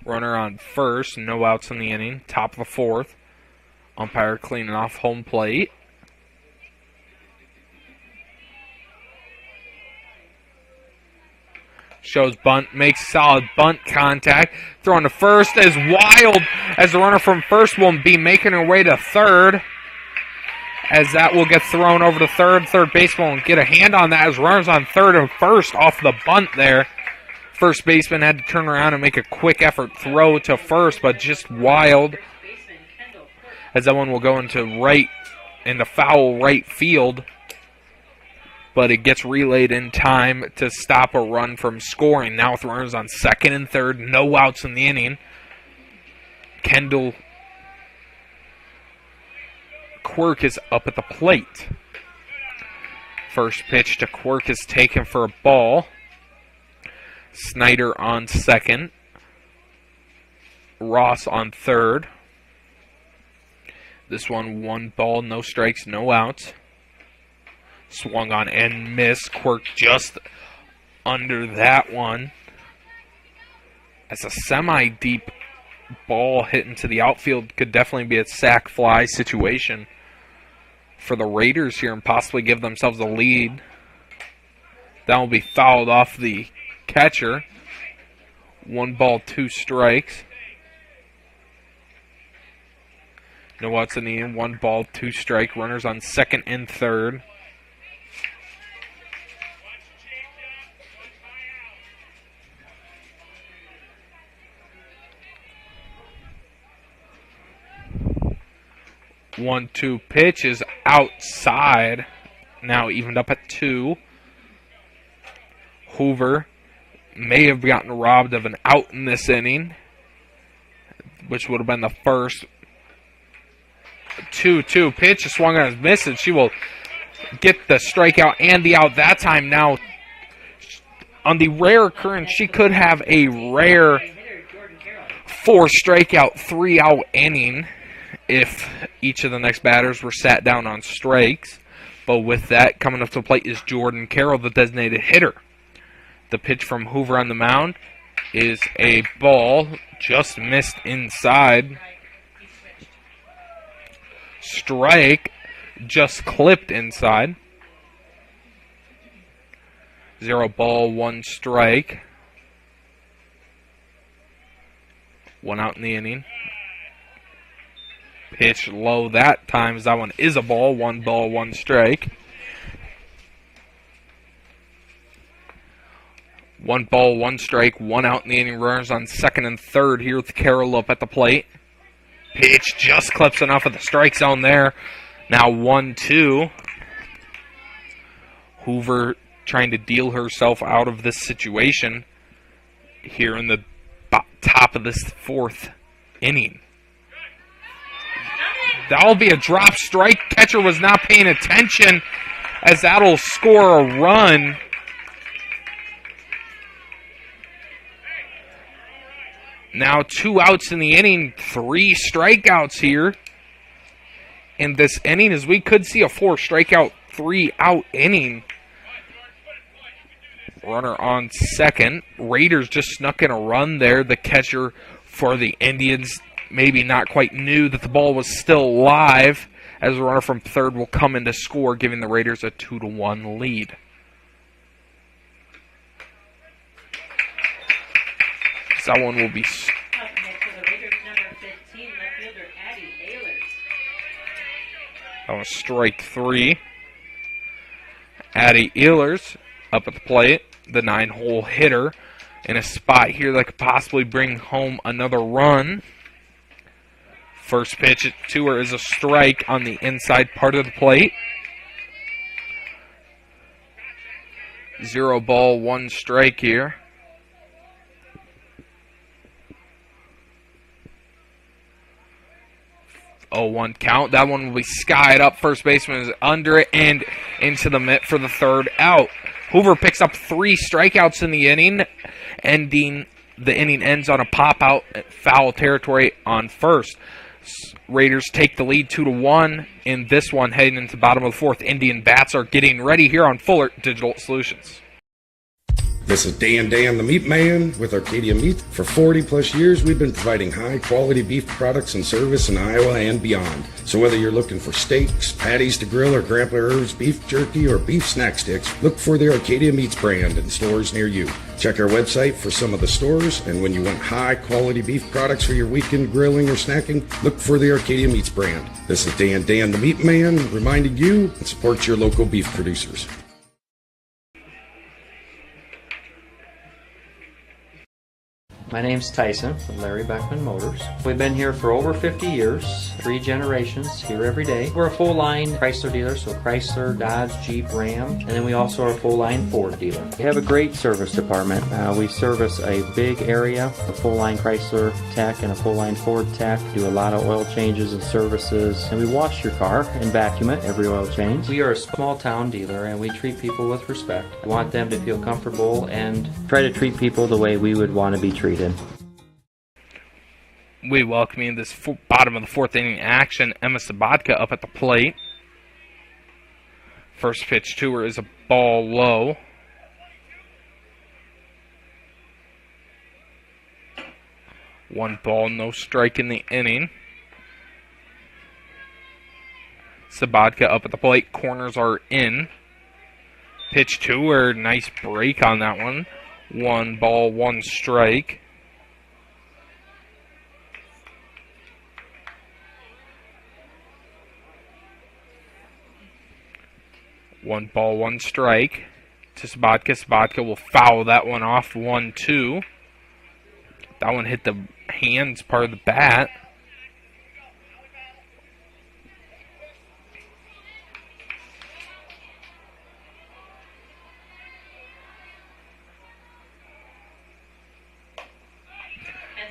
Runner on first, no outs in the inning. Top of the fourth. Umpire cleaning off home plate. Shows bunt, makes solid bunt contact. Throwing to first is wild, as the runner from first will be making her way to third, as that will get thrown over to third. Third baseman will get a hand on that, as runners on third and first off the bunt there. First baseman had to turn around and make a quick effort throw to first, but just wild, as that one will go into foul right field. But it gets relayed in time to stop a run from scoring. Now with runners on second and third, no outs in the inning. Kendall Quirk is up at the plate. First pitch to Quirk is taken for a ball. Snyder on second. Ross on third. This one ball, no strikes, no outs. Swung on and missed. Quirk just under that one. As a semi-deep ball hit into the outfield, could definitely be a sac fly situation for the Raiders here and possibly give themselves a lead. That will be fouled off the catcher. 1 ball, 2 strikes. No outs in the inning. 1 ball, 2 strike. Runners on second and third. One-two pitch is outside. Now evened up at 2. Hoover may have gotten robbed of an out in this inning, which would have been the first. 2-2 pitch, a swung on, his miss, and she will get the strikeout and the out that time. Now, on the rare occurrence, she could have a rare 4 strikeout, 3 out inning if each of the next batters were sat down on strikes. But with that, coming up to the plate is Jordan Carroll, the designated hitter. The pitch from Hoover on the mound is a ball, just missed inside. Strike, just clipped inside. 0 ball, 1 strike. 1 out in the inning. Pitch low that time, as that one is a ball. 1 ball, 1 strike. 1 ball, 1 strike, 1 out in the inning. Runners on second and third here with Carroll up at the plate. Pitch just clips enough of the strike zone there. Now 1-2. Hoover trying to deal herself out of this situation here in the top of this 4th inning. That'll be a drop strike. Catcher was not paying attention, as that'll score a run. Now 2 outs in the inning, 3 strikeouts here in this inning, as we could see a 4 strikeout, 3 out inning. Runner on second. Raiders just snuck in a run there. The catcher for the Indians maybe not quite knew that the ball was still live, as the runner from third will come in to score, giving the Raiders a 2-1 lead. That one will be that was strike 3. Addie Ehlers up at the plate, the 9-hole hitter, in a spot here that could possibly bring home another run. First pitch to her is a strike on the inside part of the plate. 0 ball, 1 strike here. 0-1 count. That one will be skied up. First baseman is under it and into the mitt for the 3rd out. Hoover picks up 3 strikeouts in the inning. The inning ends on a pop out at foul territory on first. Raiders take the lead 2-1 in this one heading into the bottom of the 4th. Indian bats are getting ready here on Fuller Digital Solutions. This is Dan the Meat Man with Arcadia Meat. For 40 plus years, we've been providing high quality beef products and service in Iowa and beyond. So whether you're looking for steaks, patties to grill, or Grandpa Herb's beef jerky or beef snack sticks, look for the Arcadia Meats brand in stores near you. Check our website for some of the stores, and when you want high quality beef products for your weekend grilling or snacking, look for the Arcadia Meats brand. This is Dan the Meat Man reminding you to support your local beef producers. My name's Tyson with Larry Beckman Motors. We've been here for over 50 years, 3 generations, here every day. We're a full-line Chrysler dealer, so Chrysler, Dodge, Jeep, Ram, and then we also are a full-line Ford dealer. We have a great service department. We service a big area, a full-line Chrysler tech and a full-line Ford tech. Do a lot of oil changes and services, and we wash your car and vacuum it every oil change. We are a small-town dealer, and we treat people with respect. We want them to feel comfortable and try to treat people the way we would want to be treated. We welcome you in this bottom of the 4th inning action. Emma Sabatka up at the plate. First pitch to her is a ball low. One ball, no strike in the inning. Sabatka up at the plate. Corners are in. Pitch to her. Nice break on that one. 1 ball, 1 strike. One ball, 1 strike to Sabatka. Sabatka will foul that one off. 1-2. That one hit the hands part of the bat.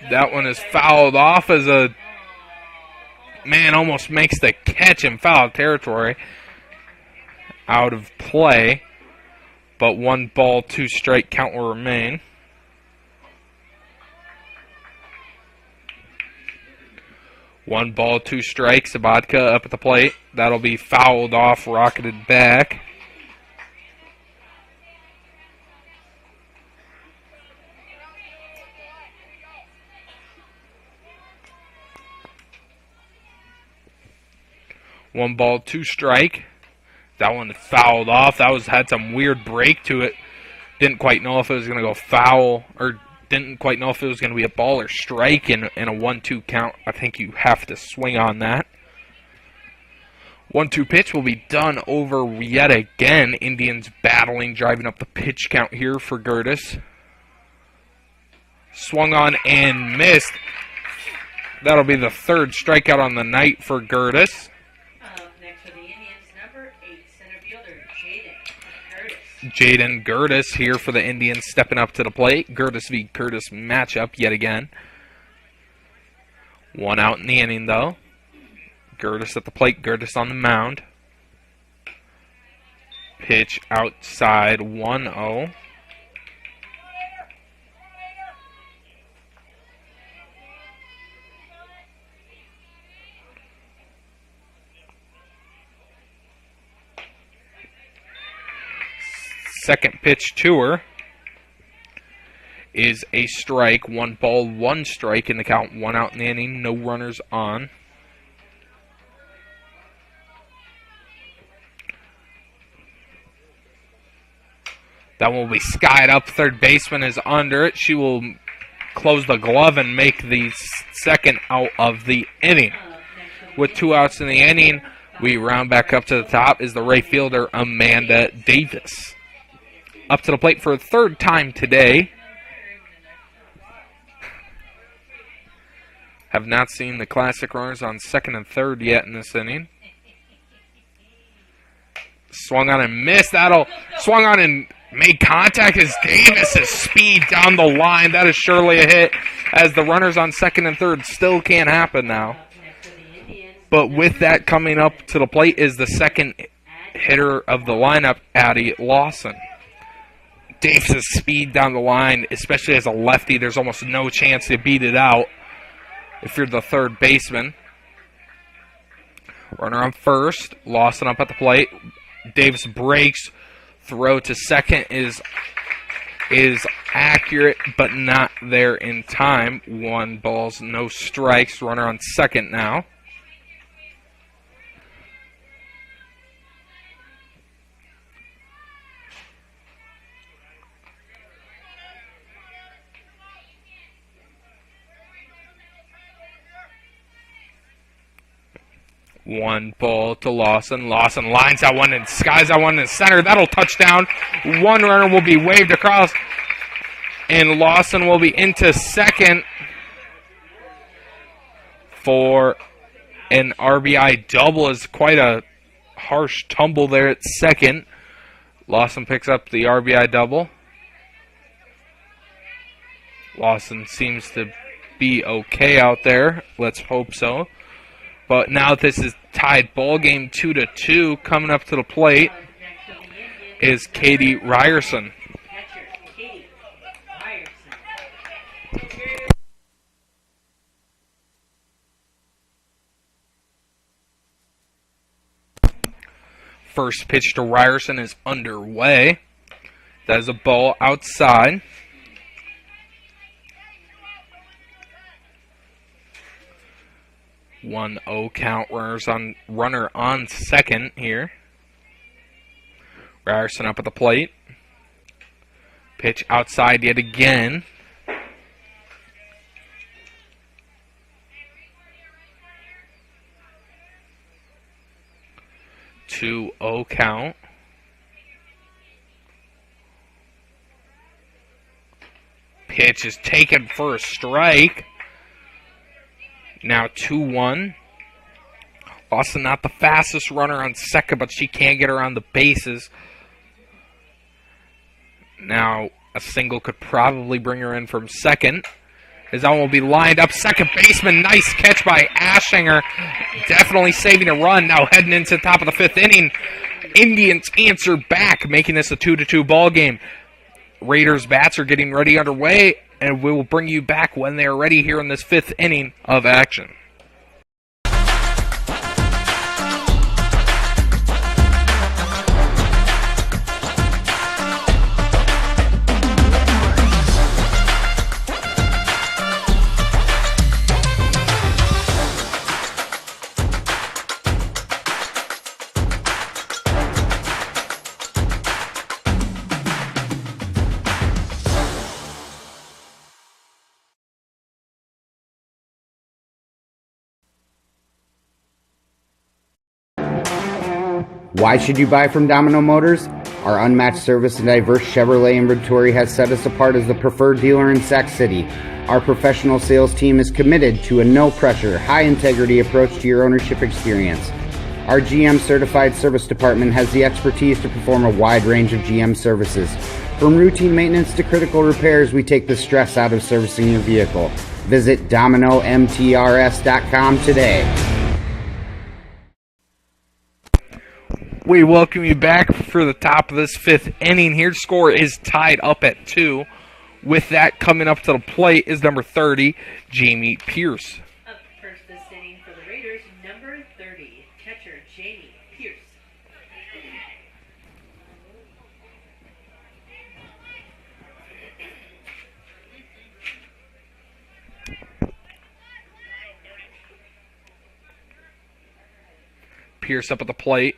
That one is fouled off as a man almost makes the catch in foul territory. Out of play. But 1 ball, 2 strike count will remain. One ball, 2 strikes. Sabatka up at the plate. That'll be fouled off, rocketed back. One ball, 2 strike. That one fouled off. That had some weird break to it. Didn't quite know if it was going to go foul, or didn't quite know if it was going to be a ball or strike in a 1-2 count. I think you have to swing on that. 1-2 pitch will be done over yet again. Indians battling, driving up the pitch count here for Gertis. Swung on and missed. That'll be the 3rd strikeout on the night for Gertis. Jaden Gertis here for the Indians, stepping up to the plate. Gertis v. Curtis matchup yet again. 1 out in the inning, though. Gertis at the plate, Gertis on the mound. Pitch outside, 1-0. Second pitch to her is a strike. 1 ball, 1 strike in the count. 1 out in the inning. No runners on. That one will be skied up. Third baseman is under it. She will close the glove and make the 2nd out of the inning. With 2 outs in the inning, we round back up to the top is the right fielder, Amanda Davis. Up to the plate for a 3rd time today. Have not seen the classic runners on 2nd and 3rd yet in this inning. Swung on and missed. Swung on and made contact as Davis's speed down the line. That is surely a hit, as the runners on 2nd and 3rd still can't happen now. But with that coming up to the plate is the 2nd hitter of the lineup, Addie Lawson. Davis' speed down the line, especially as a lefty, there's almost no chance to beat it out if you're the 3rd baseman. Runner on 1st, Lawson up at the plate. Davis breaks, throw to 2nd is accurate, but not there in time. 1 balls, no strikes. Runner on 2nd now. One ball to Lawson. Lawson lines that one and skies that one in the center. That'll touch down. 1 runner will be waved across. And Lawson will be into 2nd for an RBI double. Is quite a harsh tumble there at 2nd. Lawson picks up the RBI double. Lawson seems to be okay out there. Let's hope so. But now this is tied ball game 2-2. Coming up to the plate is Katie Ryerson. First pitch to Ryerson is underway. That is a ball outside. One 0 count. Runner on 2nd here. Ryerson up at the plate. Pitch outside yet again. 2-0 count. Pitch is taken for a strike. Now 2-1. Lawson not the fastest runner on 2nd, but she can get around the bases. Now a single could probably bring her in from 2nd. As that one will be lined up. Second baseman, nice catch by Ashinger. Definitely saving a run. Now heading into the top of the 5th inning. Indians answer back, making this a 2-2 ball game. Raiders bats are getting ready underway, and we will bring you back when they are ready here in this 5th inning of action. Why should you buy from Domino Motors? Our unmatched service and diverse Chevrolet inventory has set us apart as the preferred dealer in Sac City. Our professional sales team is committed to a no-pressure, high-integrity approach to your ownership experience. Our GM-certified service department has the expertise to perform a wide range of GM services. From routine maintenance to critical repairs, we take the stress out of servicing your vehicle. Visit DominoMTRS.com today. We welcome you back for the top of this 5th inning here. Score is tied up at 2. With that, coming up to the plate is number 30, Jamie Pierce. Up first this inning for the Raiders, number 30, catcher Jamie Pierce. Pierce up at the plate.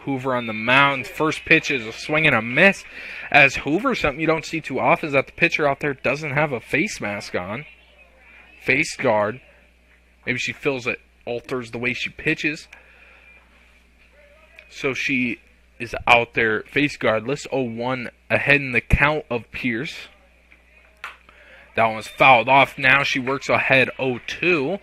Hoover on the mound. First pitch is a swing and a miss. As Hoover, something you don't see too often is that the pitcher out there doesn't have a face mask on. Face guard. Maybe she feels it alters the way she pitches. So she is out there face guardless. 0-1 ahead in the count of Pierce. That one was fouled off. Now she works ahead 0-2.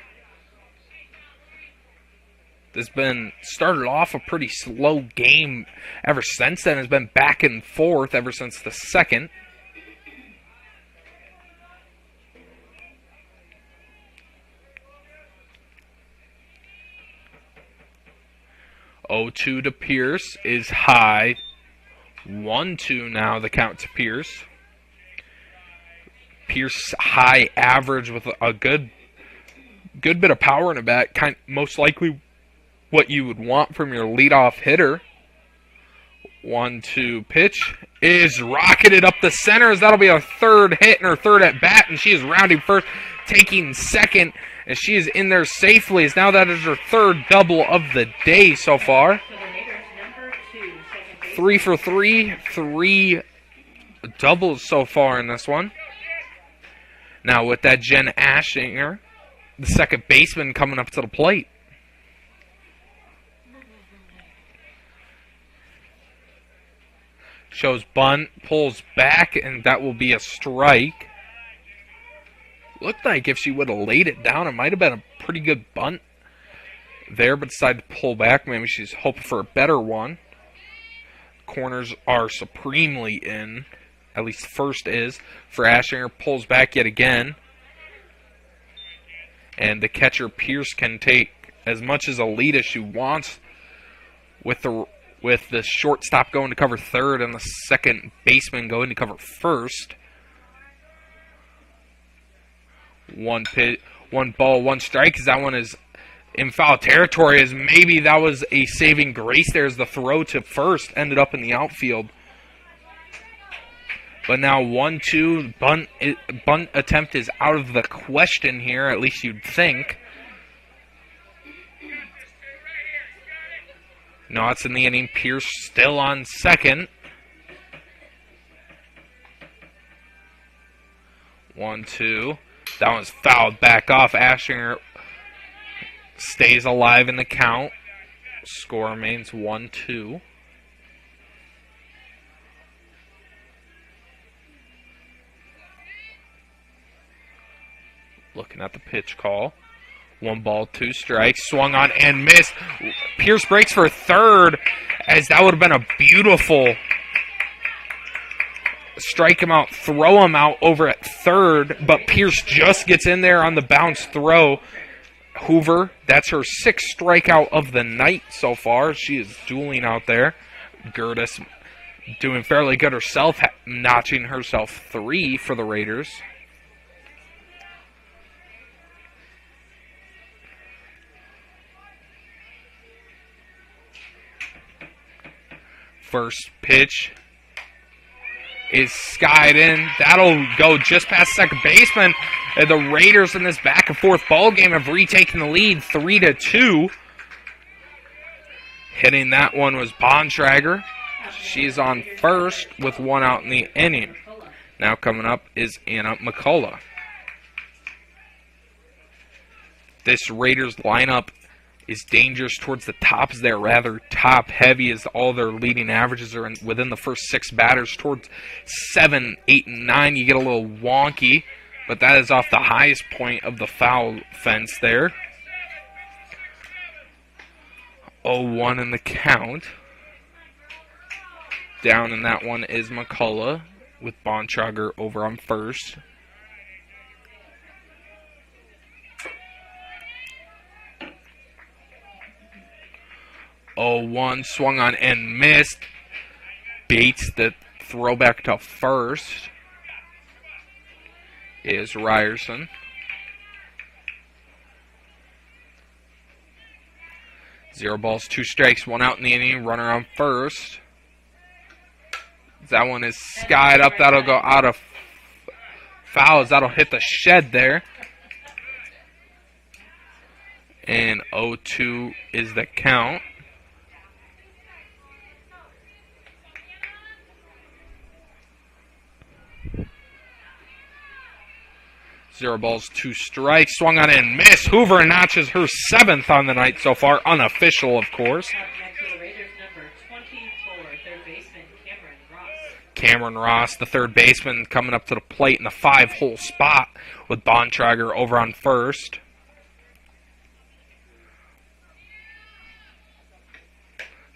This has been started off a pretty slow game ever since then. It's been back and forth ever since the second. (0-2) to Pierce is high. 1-2 now the count to Pierce. Pierce high average with a good bit of power in the bat. Most likely what you would want from your leadoff hitter. 1-2 pitch is rocketed up the center, as that'll be her third hit and her third at bat, and she is rounding first, taking second, and she is in there safely, as now that is her third double of the day so far. 3 for 3, 3 doubles so far in this one. Now with that, Jen Ashinger, the second baseman, coming up to the plate. Shows bunt, pulls back, and that will be a strike. Looked like if she would have laid it down, it might have been a pretty good bunt there, but decided to pull back. Maybe she's hoping for a better one. Corners are supremely in. At least first is. For Ashinger, pulls back yet again. And the catcher, Pierce, can take as much as a lead as she wants with the shortstop going to cover third and the second baseman going to cover first. 1 ball, 1 strike, because that one is in foul territory, as maybe that was a saving grace there as the throw to first ended up in the outfield. But now 1-2, bunt attempt is out of the question here, at least you'd think. No, it's in the inning. Pierce still on second. 1-2. That one's fouled back off. Ashinger stays alive in the count. Score remains 1-2. Looking at the pitch call. 1 ball, 2 strikes. Swung on and missed. Pierce breaks for third, as that would have been a beautiful strike him out, throw him out over at third, but Pierce just gets in there on the bounce throw. Hoover, that's her 6th strikeout of the night so far. She is dueling out there. Gertis doing fairly good herself, notching herself 3 for the Raiders. First pitch is skied in. That'll go just past second baseman. The Raiders in this back and forth ball game have retaken the lead 3-2. Hitting that one was Bontrager. She's on first with 1 out in the inning. Now coming up is Anna McCullough. This Raiders lineup is dangerous towards the tops. They're rather top heavy as all their leading averages are within the first 6 batters. Towards 7, 8, and 9 you get a little wonky, but that is off the highest point of the foul fence there. 0-1 in the count. Down in that one is McCullough with Bontrager over on first. One swung on and missed. Bates, the throwback to first, is Ryerson. Zero balls, 2 strikes, 1 out in the inning. Runner on first. That one is skied up. That'll go out of fouls. That'll hit the shed there. And 0-2 is the count. Zero balls, 2 strikes. Swung on and missed. Hoover notches her 7th on the night so far. Unofficial, of course. Cameron Ross, the third baseman, coming up to the plate in the 5-hole spot with Bontrager over on first.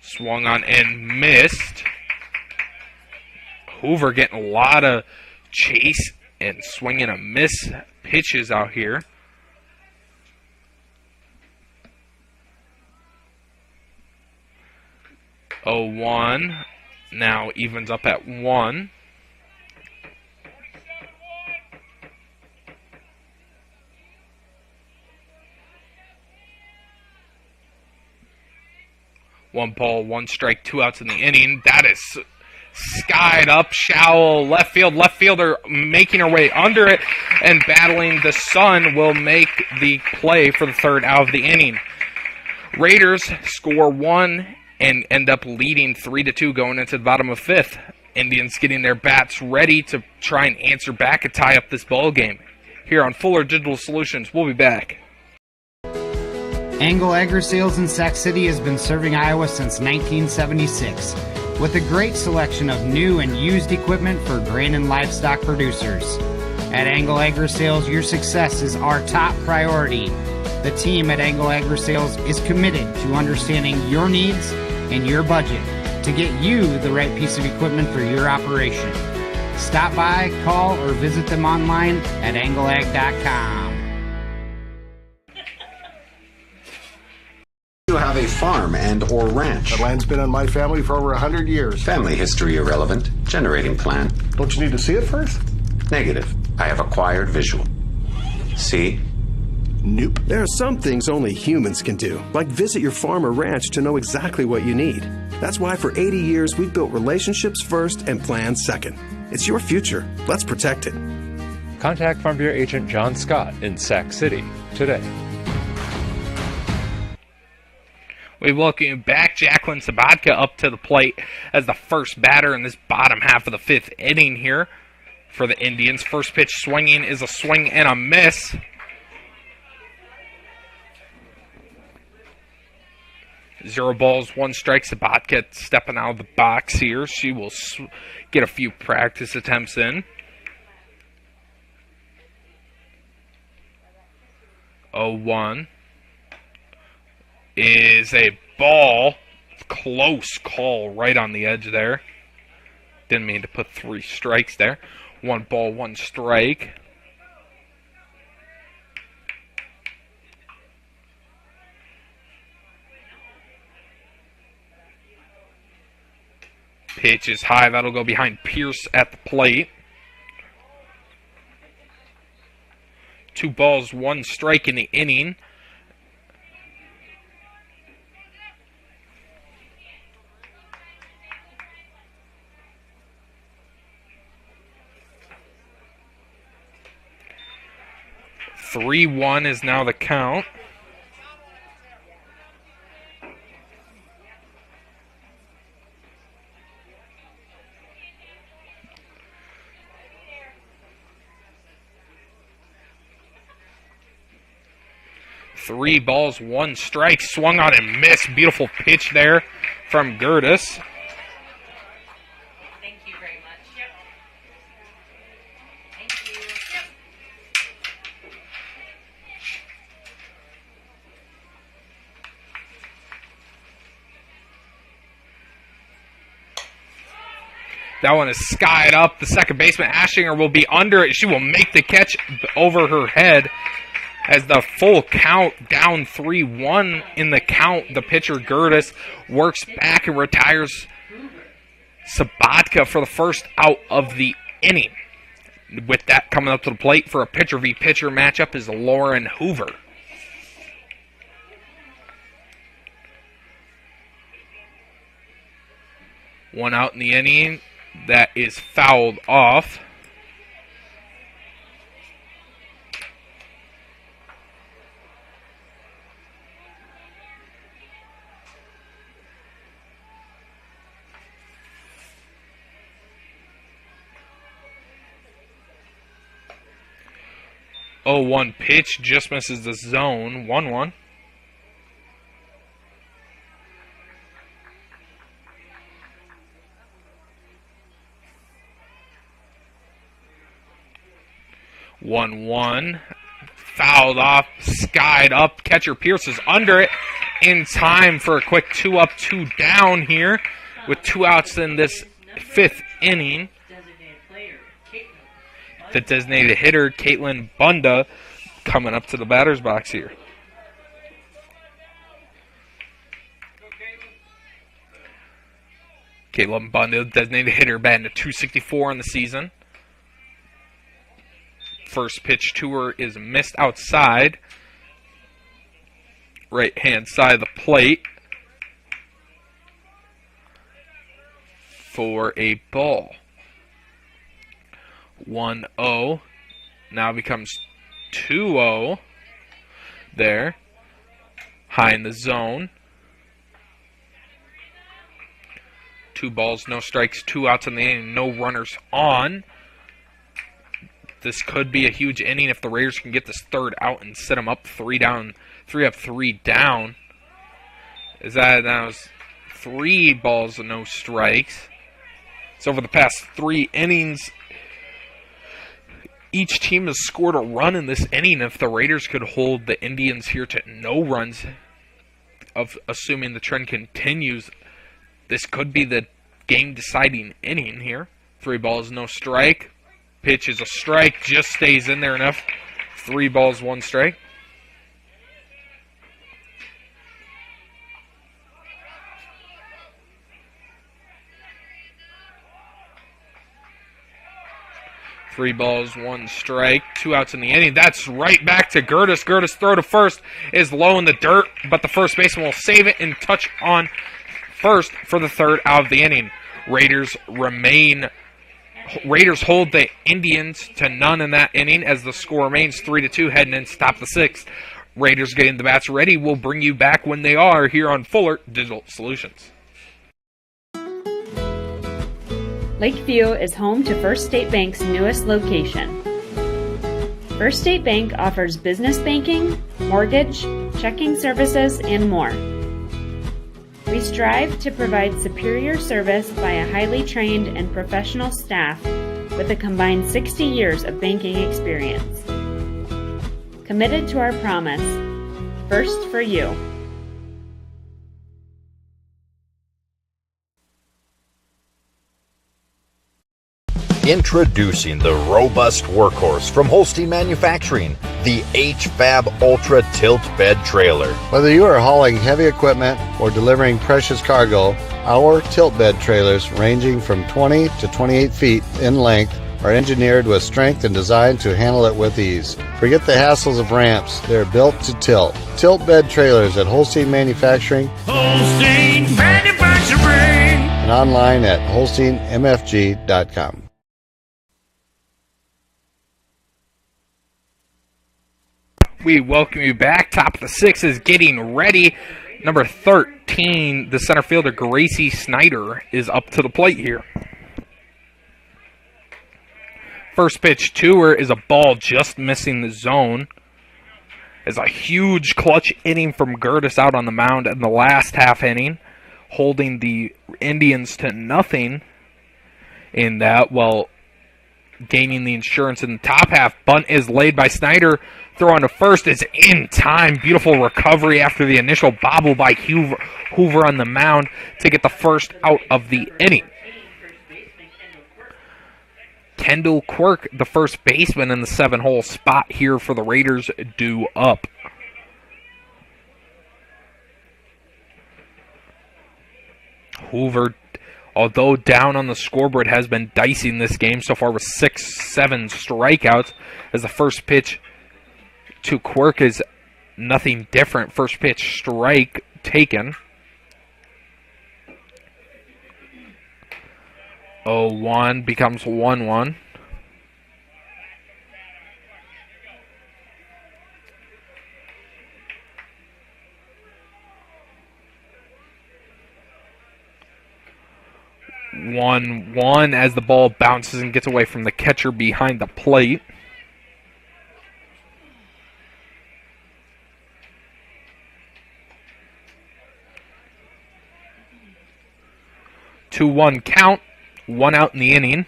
Swung on and missed. Hoover getting a lot of chase and swing and a miss pitches out here. Oh, 1 now evens up at 1. One ball, 1 strike, 2 outs in the inning. That is skied up, shallow left field. Left fielder making her way under it and battling the sun will make the play for the 3rd out of the inning. Raiders score 1 and end up leading 3-2 going into the bottom of 5th. Indians getting their bats ready to try and answer back and tie up this ball game. Here on Fuller Digital Solutions, we'll be back. Angle Agri-Sales in Sac City has been serving Iowa since 1976 with a great selection of new and used equipment for grain and livestock producers. At Angle Agri-Sales, your success is our top priority. The team at Angle Agri-Sales is committed to understanding your needs and your budget to get you the right piece of equipment for your operation. Stop by, call, or visit them online at angleag.com. You have a farm and or ranch. The land's been on my family for over 100 years. Family history irrelevant. Generating plan. Don't you need to see it first? Negative. I have acquired visual. See? Nope. There are some things only humans can do, like visit your farm or ranch to know exactly what you need. That's why for 80 years we've built relationships first and plans second. It's your future. Let's protect it. Contact Farm Bureau Agent John Scott in Sac City today. We welcome back Jacqueline Sabatka up to the plate as the first batter in this bottom half of the 5th inning here for the Indians. First pitch swinging is a swing and a miss. Zero balls, 1 strike. Sabatka stepping out of the box here. She will get a few practice attempts in. 0-1 is a ball. Close call right on the edge there. Didn't mean to put 3 strikes there. 1 ball, 1 strike. Pitch is high. That'll go behind Pierce at the plate. 2 balls, 1 strike in the inning. "3-1" is now the count. Three balls, 1 strike. Swung on and missed. Beautiful pitch there from Gertis. Thank you very much. Yep. Thank you. Yep. That one is skied up. The second baseman, Ashinger, will be under it. She will make the catch over her head. As the full count, down 3-1 in the count, the pitcher Gertis works back and retires Sabatka for the first out of the inning. With that coming up to the plate for a pitcher v. pitcher matchup is Lauren Hoover. One out in the inning. That is fouled off. Oh, 1 pitch just misses the zone. 1-1. Fouled off, skied up. Catcher Pierce is under it in time for a quick 2 up, 2 down here with 2 outs in this 5th inning. The designated hitter, Caitlin Bunda, coming up to the batter's box here. Caitlin Bunda, designated hitter, batting at .264 on the season. First pitch to her is missed outside. Right-hand side of the plate for a ball. 1-0. Now becomes 2-0. There. High in the zone. 2 balls, no strikes, 2 outs in the inning, no runners on. This could be a huge inning if the Raiders can get this 3rd out and set them up 3 down, 3 up, 3 down. That was 3 balls and no strikes. So over the past 3 innings, each team has scored a run in this inning. If the Raiders could hold the Indians here to no runs, of assuming the trend continues, this could be the game-deciding inning here. 3 balls, no strike. Pitch is a strike, just stays in there enough. 3 balls, 1 strike. Three balls, 1 strike, 2 outs in the inning. That's right back to Gertis. Gertis' throw to first is low in the dirt, but the first baseman will save it and touch on first for the 3rd out of the inning. Raiders hold the Indians to none in that inning as the score remains 3-2 heading into top the 6th. Raiders getting the bats ready. We'll bring you back when they are here on Fuller Digital Solutions. Lakeview is home to First State Bank's newest location. First State Bank offers business banking, mortgage, checking services, and more. We strive to provide superior service by a highly trained and professional staff with a combined 60 years of banking experience. Committed to our promise, first for you. Introducing the robust workhorse from Holstein Manufacturing, the HFAB Ultra Tilt Bed Trailer. Whether you are hauling heavy equipment or delivering precious cargo, our tilt bed trailers, ranging from 20 to 28 feet in length, are engineered with strength and designed to handle it with ease. Forget the hassles of ramps. They're built to tilt. Tilt bed trailers at Holstein Manufacturing. Holstein Manufacturing. And online at holsteinmfg.com. We welcome you back. Top of the sixth is getting ready. Number 13, the center fielder, Gracie Snyder, is up to the plate here. First pitch to her is a ball just missing the zone. It's a huge clutch inning from Gertis out on the mound in the last half inning, holding the Indians to nothing in that, while gaining the insurance in the top half. Bunt is laid by Snyder. Throw on to first is in time. Beautiful recovery after the initial bobble by Hoover on the mound to get the first out of the inning. Kendall Quirk, the first baseman in the 7-hole spot here for the Raiders, due up. Hoover, although down on the scoreboard, has been dicing this game so far with 6-7 strikeouts, as the first pitch to Quirk is nothing different. First pitch strike taken. 0-1 becomes 1-1. As the ball bounces and gets away from the catcher behind the plate. Two-one count. One out in the inning.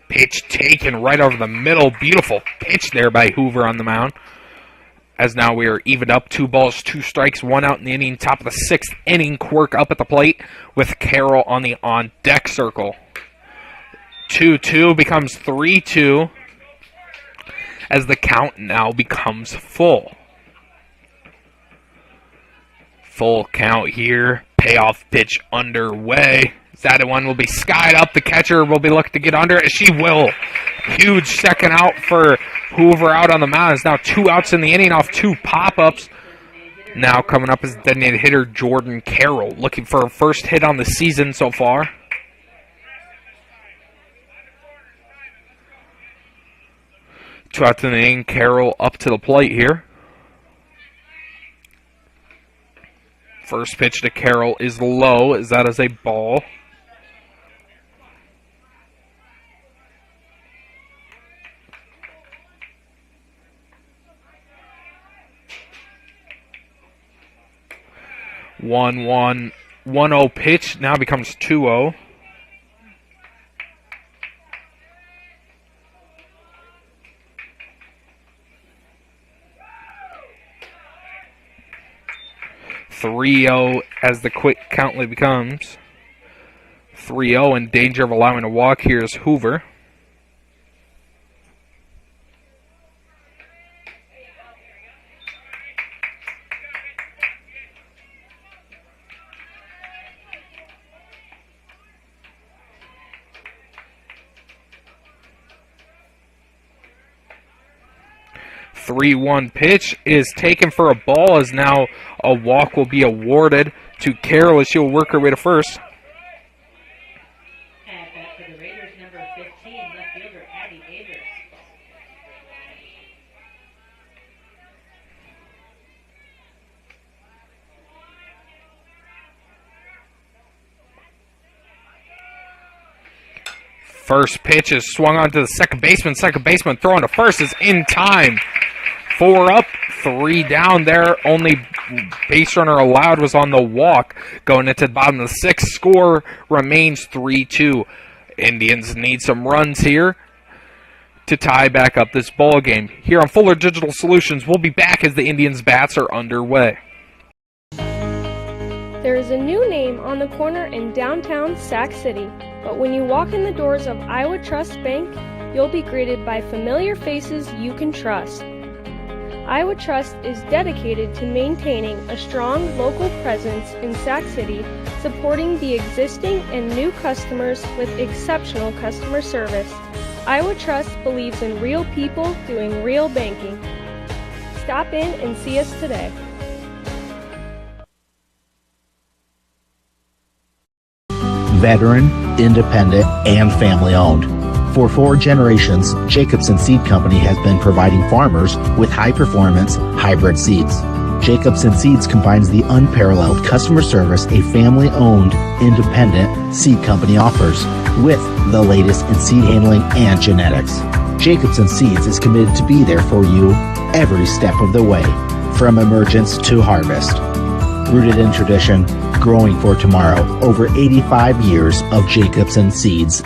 Pitch taken right over the middle. Beautiful pitch there by Hoover on the mound. As now we are evened up. 2 balls, 2 strikes, 1 out in the inning. Top of the 6th inning. Quirk up at the plate with Carroll on the on-deck circle. 2-2 becomes 3-2 as the count now becomes full. Full count here. Payoff pitch underway. That one will be skied up. The catcher will be looking to get under it. She will. Huge second out for Hoover out on the mound. It's now 2 outs in the inning off 2 pop-ups. Now coming up is the designated hitter Jordan Carroll, looking for a first hit on the season so far. Two outs in the inning. Carroll up to the plate here. First pitch to Carroll is low, as that is a ball. One 1-0 pitch now becomes 2-0. As the quick count becomes 3-0. In danger of allowing a walk here is Hoover. Three-one pitch is taken for a ball, as now a walk will be awarded to Carroll as she'll work her way to first. And back for the Raiders, number 15, left fielder Addie Avers. First pitch is swung on to the second baseman. Second baseman throwing to first is in time. 4 up, 3 down there. Only base runner allowed was on the walk. Going into the bottom of the 6th, score remains 3-2. Indians need some runs here to tie back up this ball game. Here on Fuller Digital Solutions, we'll be back as the Indians' bats are underway. There is a new name on the corner in downtown Sac City, but when you walk in the doors of Iowa Trust Bank, you'll be greeted by familiar faces you can trust. Iowa Trust is dedicated to maintaining a strong local presence in Sac City, supporting the existing and new customers with exceptional customer service. Iowa Trust believes in real people doing real banking. Stop in and see us today. Veteran, independent, and family owned. For 4 generations, Jacobson Seed Company has been providing farmers with high-performance hybrid seeds. Jacobson Seeds combines the unparalleled customer service a family-owned, independent seed company offers with the latest in seed handling and genetics. Jacobson Seeds is committed to be there for you every step of the way, from emergence to harvest. Rooted in tradition, growing for tomorrow, over 85 years of Jacobson Seeds.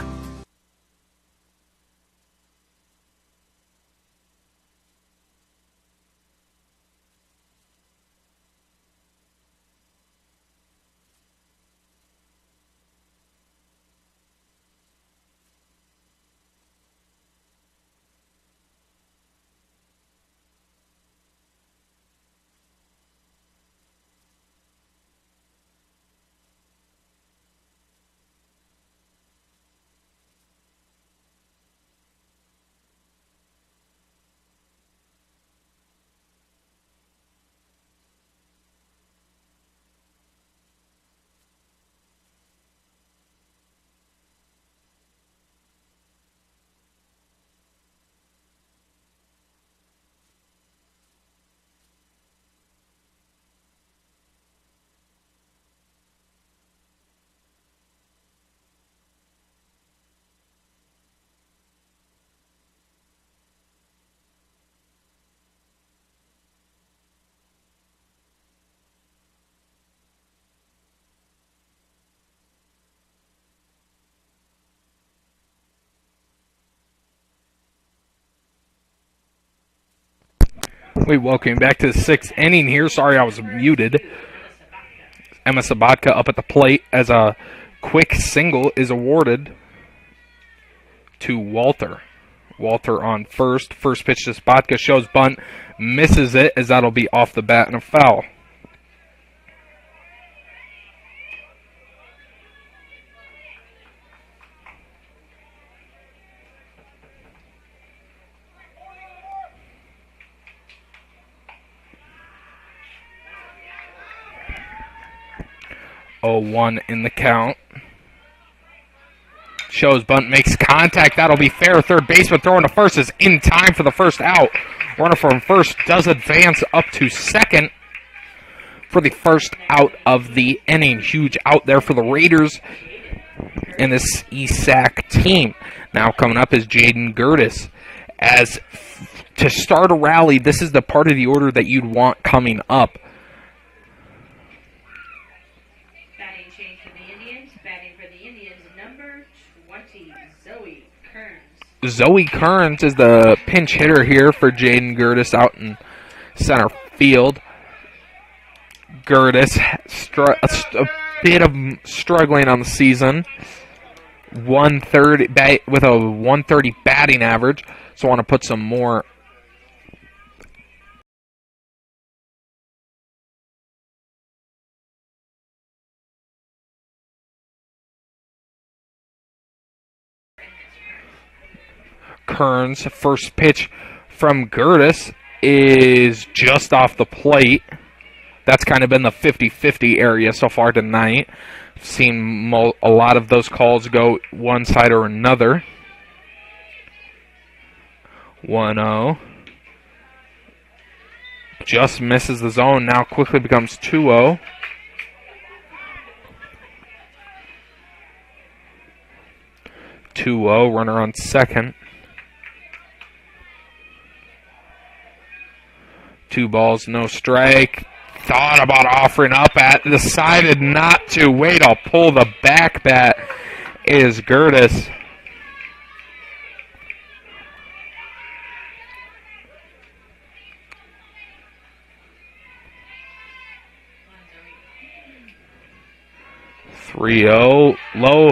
We welcome back to the 6th inning here. Sorry I was muted. Emma Sabatka up at the plate as a quick single is awarded to Walter. Walter on first. First pitch to Sabatka, shows bunt, misses it as that'll be off the bat and a foul. Oh, 1 in the count. Shows bunt, makes contact. That'll be fair. Third baseman throwing to first is in time for the first out. Runner from first does advance up to second for the first out of the inning. Huge out there for the Raiders and this ESAC team. Now coming up is Jaden Gertis. As to start a rally, this is the part of the order that you'd want coming up. Zoe Kearns is the pinch hitter here for Jaden Gertis out in center field. Gertis, a bit of struggling on the season. 130 with a 130 batting average, so I want to put some more Kearns. First pitch from Gertis is just off the plate. That's kind of been the 50-50 area so far tonight. Seen a lot of those calls go one side or another. 1-0. Just misses the zone. Now quickly becomes 2-0. Runner on second. 2 balls, no strike. Thought about offering up at, decided not to. Way to pull the back bat is Gertis. 3-0, low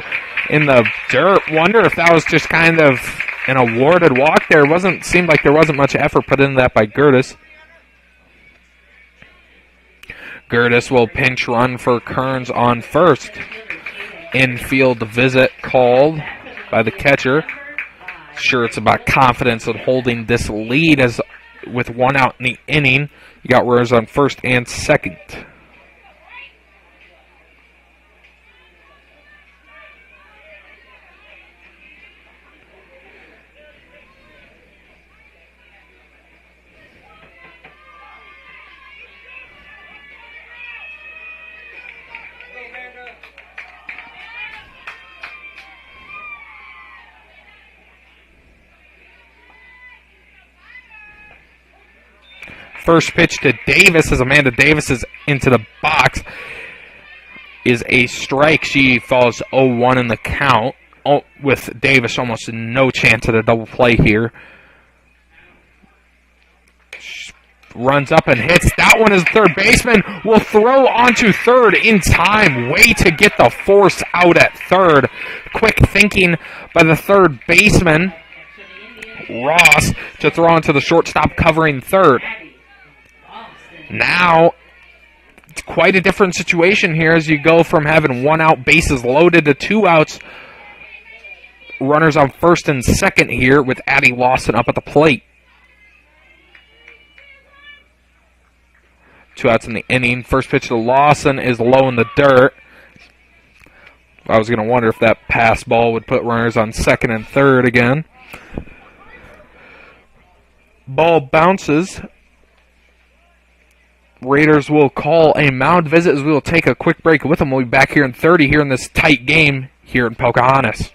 in the dirt. Wonder if that was just kind of an awarded walk there. Seemed like there wasn't much effort put into that by Gertis. Gertis will pinch run for Kearns on first. Infield visit called by the catcher. Sure, it's about confidence in holding this lead as with one out in the inning. You got runners on first and second. First pitch to Davis as Amanda Davis is into the box is a strike. She falls 0-1 in the count with Davis almost no chance at a double play here. Runs up and hits. That one is third baseman. Will throw onto third in time. Way to get the force out at third. Quick thinking by the third baseman, Ross, to throw into the shortstop covering third. Now, it's quite a different situation here as you go from having one out, bases loaded, to two outs. Runners on first and second here with Addie Lawson up at the plate. 2 outs in the inning. First pitch to Lawson is low in the dirt. I was going to wonder if that pass ball would put runners on second and third again. Ball bounces. Raiders will call a mound visit as we will take a quick break with them. We'll be back here in 30 here in this tight game here in Pocahontas.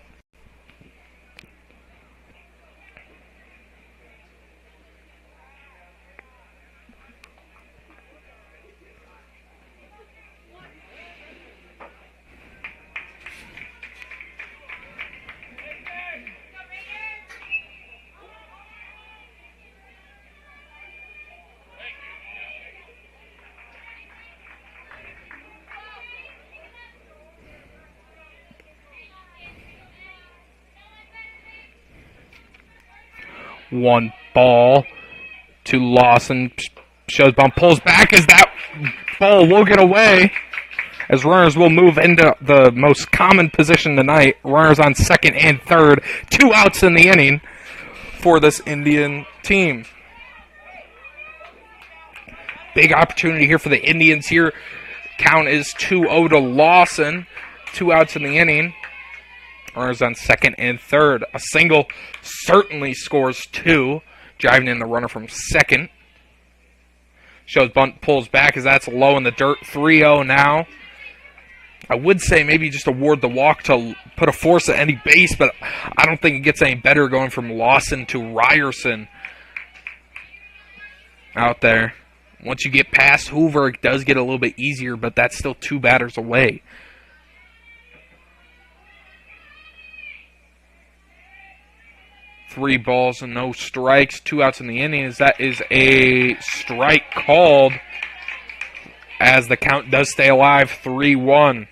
One ball to Lawson. Shows bump, pulls back as that ball will get away. As runners will move into the most common position tonight. Runners on second and third. 2 outs in the inning for this Indian team. Big opportunity here for the Indians here. Count is 2-0 to Lawson. 2 outs in the inning. Runners on second and third. A single certainly scores 2, driving in the runner from second. Shows bunt, pulls back as that's low in the dirt. 3-0 now. I would say maybe just award the walk to put a force at any base, but I don't think it gets any better going from Lawson to Ryerson out there. Once you get past Hoover, it does get a little bit easier, but that's still 2 batters away. Three balls and no strikes, 2 outs in the inning. That is a strike called as the count does stay alive, 3-1.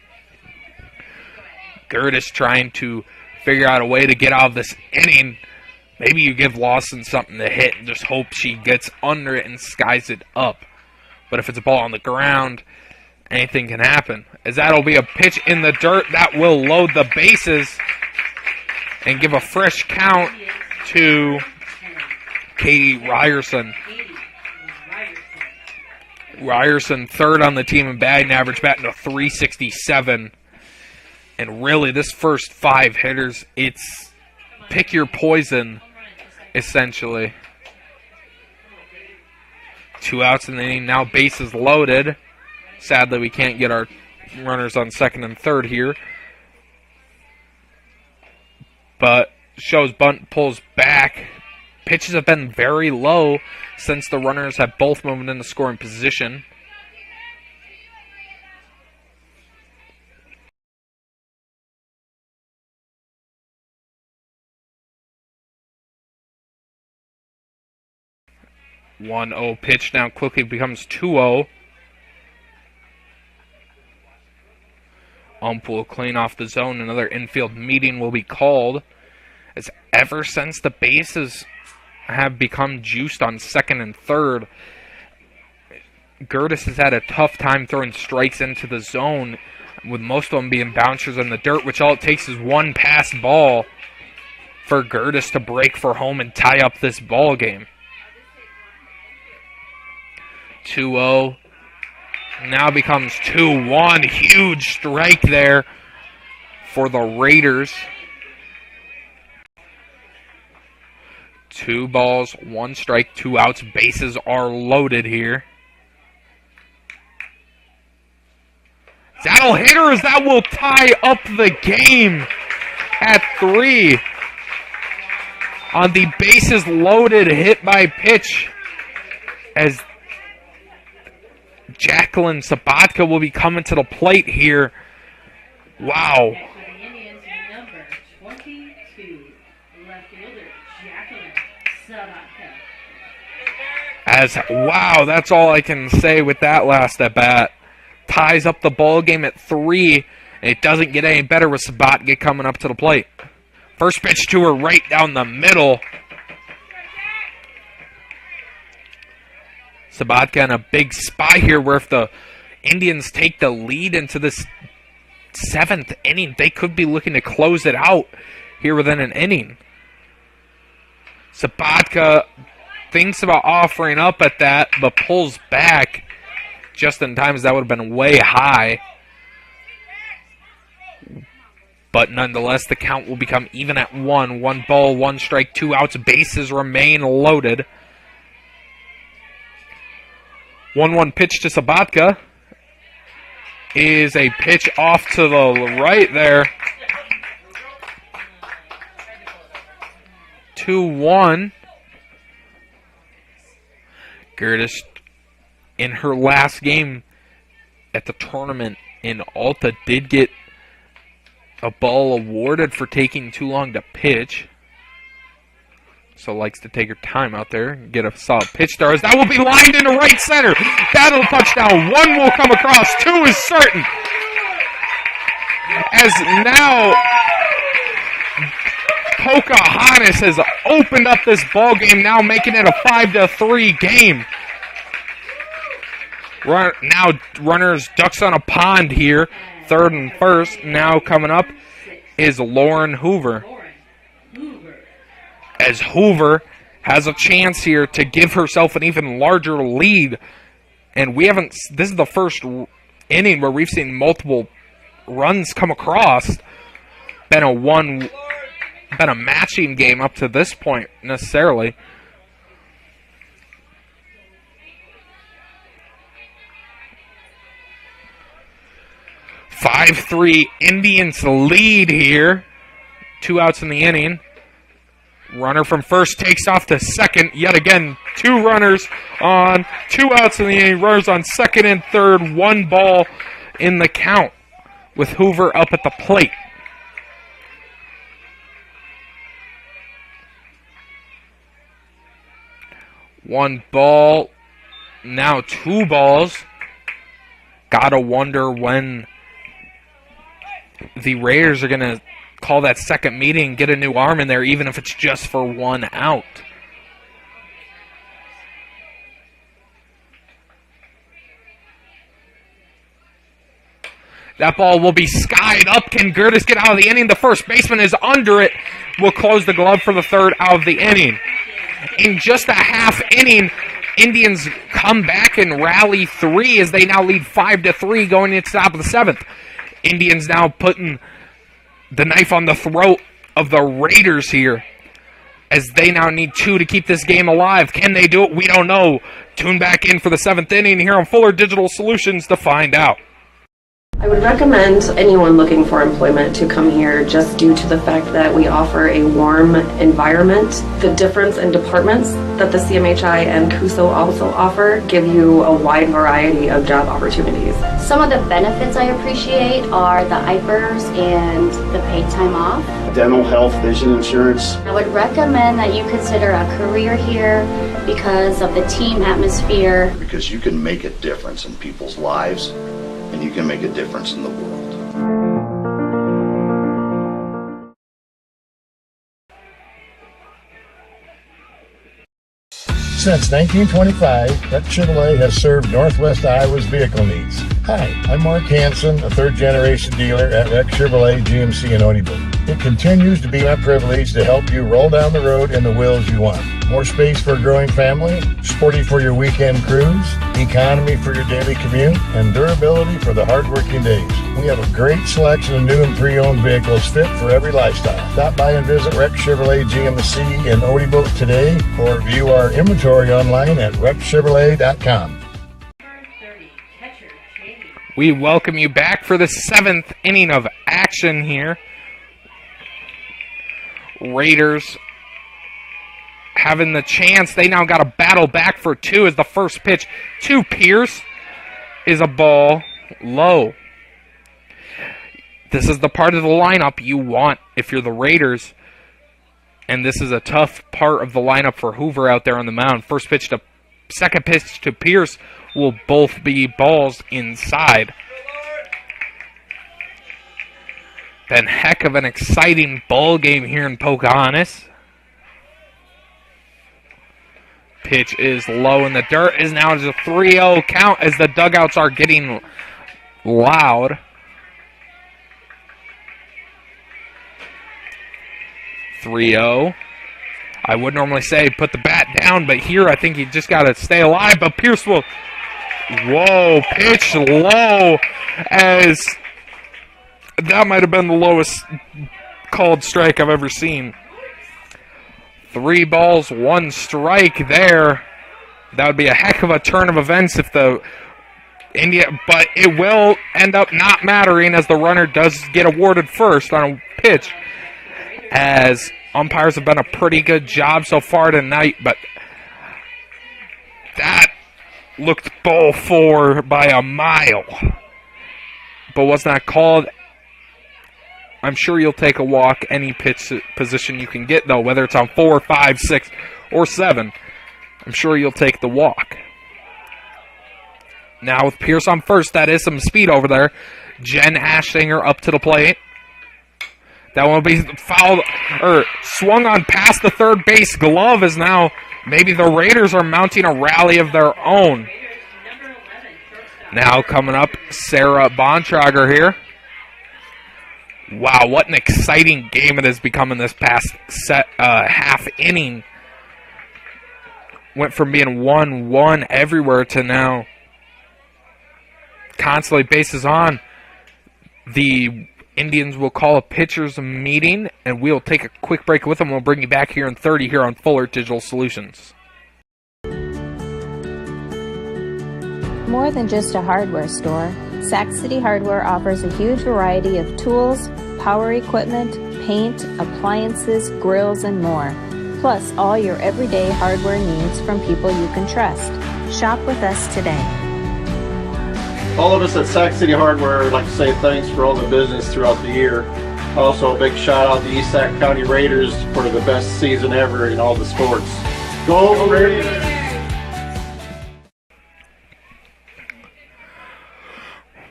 Gertis trying to figure out a way to get out of this inning. Maybe you give Lawson something to hit and just hope she gets under it and skies it up. But if it's a ball on the ground, anything can happen. As that'll be a pitch in the dirt that will load the bases and give a fresh count to Katie Ryerson. Ryerson third on the team in batting average, batting to .367. And really, this first 5 hitters, it's pick your poison, essentially. 2 outs in the inning, now bases loaded. Sadly, we can't get our runners on second and third here. But shows bunt, pulls back. Pitches have been very low since the runners have both moved in the scoring position. .1-0 pitch now quickly becomes 2-0. Ump will clean off the zone. Another infield meeting will be called. As ever since the bases have become juiced on second and third, Gertis has had a tough time throwing strikes into the zone, with most of them being bouncers in the dirt, which all it takes is one pass ball for Gertis to break for home and tie up this ball game. 2-0. Now becomes 2-1. Huge strike there for the Raiders. 2 balls, 1 strike, 2 outs. Bases are loaded here. That'll hit her, as that will tie up the game at 3. On the bases loaded hit by pitch, as Jacqueline Sabatka will be coming to the plate here. Wow. Wow, that's all I can say with that last at bat. Ties up the ball game at 3. It doesn't get any better with Sabatka coming up to the plate. First pitch to her right down the middle. Sabatka in a big spot here, where if the Indians take the lead into this 7th inning, they could be looking to close it out here within an inning. Sabatka thinks about offering up at that, but pulls back just in time, as that would have been way high. But nonetheless, the count will become even at 1. 1 ball, 1 strike, 2 outs. Bases remain loaded. 1-1 pitch to Sabatka is a pitch off to the right there. 2-1. Gertis, in her last game at the tournament in Alta, did get a ball awarded for taking too long to pitch. So likes to take her time out there and get a solid pitch there, as that will be lined into right center. That'll touchdown. 1 will come across. 2 is certain. As now Pocahontas has opened up this ball game, now making it a 5-3 game. Now runners ducks on a pond here. 3rd and 1st. Now coming up is Lauren Hoover. As Hoover has a chance here to give herself an even larger lead. And we haven't, this is the first inning where we've seen multiple runs come across. Been a matching game up to this point, necessarily. (5-3) Indians lead here. 2 outs in the inning. Runner from first takes off to second. Yet again, 2 runners on 2 outs in the inning. Runners on second and third. 1 ball in the count, with Hoover up at the plate. One ball. Now 2 balls. Gotta wonder when the Raiders are going to call that second meeting, get a new arm in there, even if it's just for 1 out. That ball will be skied up. Can Gertis get out of the inning? The first baseman is under it. Will close the glove for the 3rd out of the inning. In just a half inning, Indians come back and rally 3, as they now lead 5-3 going into the top of the 7th. Indians now putting the knife on the throat of the Raiders here, as they now need 2 to keep this game alive. Can they do it? We don't know. Tune back in for the 7th inning here on Fuller Digital Solutions to find out. I would recommend anyone looking for employment to come here, just due to the fact that we offer a warm environment. The difference in departments that the CMHI and CUSO also offer give you a wide variety of job opportunities. Some of the benefits I appreciate are the IPERS and the paid time off. Dental, health, vision insurance. I would recommend that you consider a career here because of the team atmosphere. Because you can make a difference in people's lives, and you can make a difference in the world. Since 1925, Rec Chevrolet has served Northwest Iowa's vehicle needs. Hi, I'm Mark Hansen, a third-generation dealer at Rec Chevrolet GMC in Oneyville. It continues to be my privilege to help you roll down the road in the wheels you want. More space for a growing family, sporty for your weekend cruise, economy for your daily commute, and durability for the hard-working days. We have a great selection of new and pre-owned vehicles fit for every lifestyle. Stop by and visit Rec Chevrolet GMC in Oneyville today, or view our inventory online at recchevrolet.com. We welcome you back for the 7th inning of action here. Raiders having the chance. They now got to battle back for 2 as the first pitch to Pierce is a ball low. This is the part of the lineup you want if you're the Raiders. And this is a tough part of the lineup for Hoover out there on the mound. Second pitch to Pierce will both be balls inside. Been heck of an exciting ball game here in Pocahontas. Pitch is low in the dirt. Is now just a 3-0 count as the dugouts are getting loud. 3-0. I would normally say put the bat down, but here I think you just got to stay alive. But Pierce will... Whoa, pitch low as... That might have been the lowest called strike I've ever seen. 3 balls, 1 strike there. That would be a heck of a turn of events if the but it will end up not mattering as the runner does get awarded first on a pitch, as umpires have done a pretty good job so far tonight, but that looked ball 4 by a mile, but was not called. I'm sure you'll take a walk any pitch position you can get, though, whether it's on 4, 5, 6, or 7. I'm sure you'll take the walk. Now with Pierce on first, that is some speed over there. Jen Ashinger up to the plate. That one will be fouled, or swung on past the third base glove, as now maybe the Raiders are mounting a rally of their own. Now coming up, Sarah Bontrager here. Wow, what an exciting game it has become in this past half inning. Went from being 1-1 everywhere to now constantly bases on. The Indians will call a pitcher's meeting, and we'll take a quick break with them. We'll bring you back here in 30 here on Fuller Digital Solutions. More than just a hardware store, Sac City Hardware offers a huge variety of tools, power equipment, paint, appliances, grills, and more. Plus, all your everyday hardware needs from people you can trust. Shop with us today. All of us at Sac City Hardware would like to say thanks for all the business throughout the year. Also, a big shout out to East Sac County Raiders for the best season ever in all the sports. Go Raiders!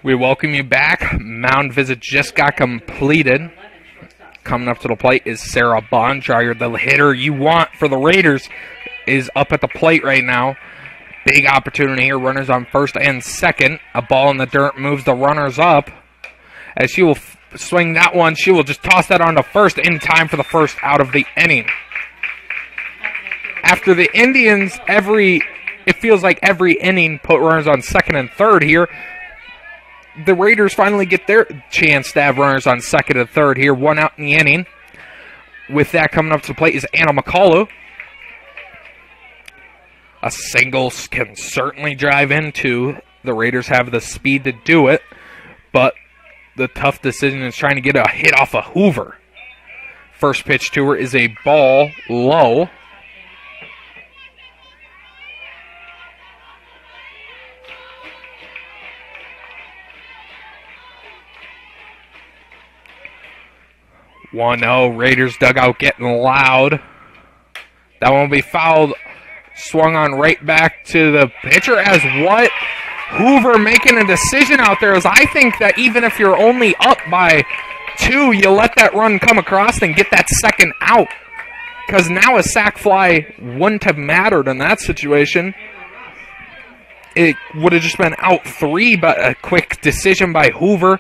We welcome you back. Mound visit just got completed. Coming up to the plate is Sarah Bontrager. The hitter you want for the Raiders is up at the plate right now. Big opportunity here. Runners on first and second. A ball in the dirt moves the runners up. As she will swing that one, she will just toss that onto first in time for the first out of the inning. After the Indians, it feels like every inning put runners on second and third here. The Raiders finally get their chance to have runners on second and third here. 1 out in the inning. With that coming up to the plate is Anna McCullough. A single can certainly drive into. The Raiders have the speed to do it, but the tough decision is trying to get a hit off of Hoover. First pitch to her is a ball low. (1-0) Raiders dugout getting loud. That one will be fouled. Swung on right back to the pitcher as what? Hoover making a decision out there, as I think that even if you're only up by 2, you let that run come across and get that second out. because now a sac fly wouldn't have mattered in that situation. It would have just been out 3, but a quick decision by Hoover.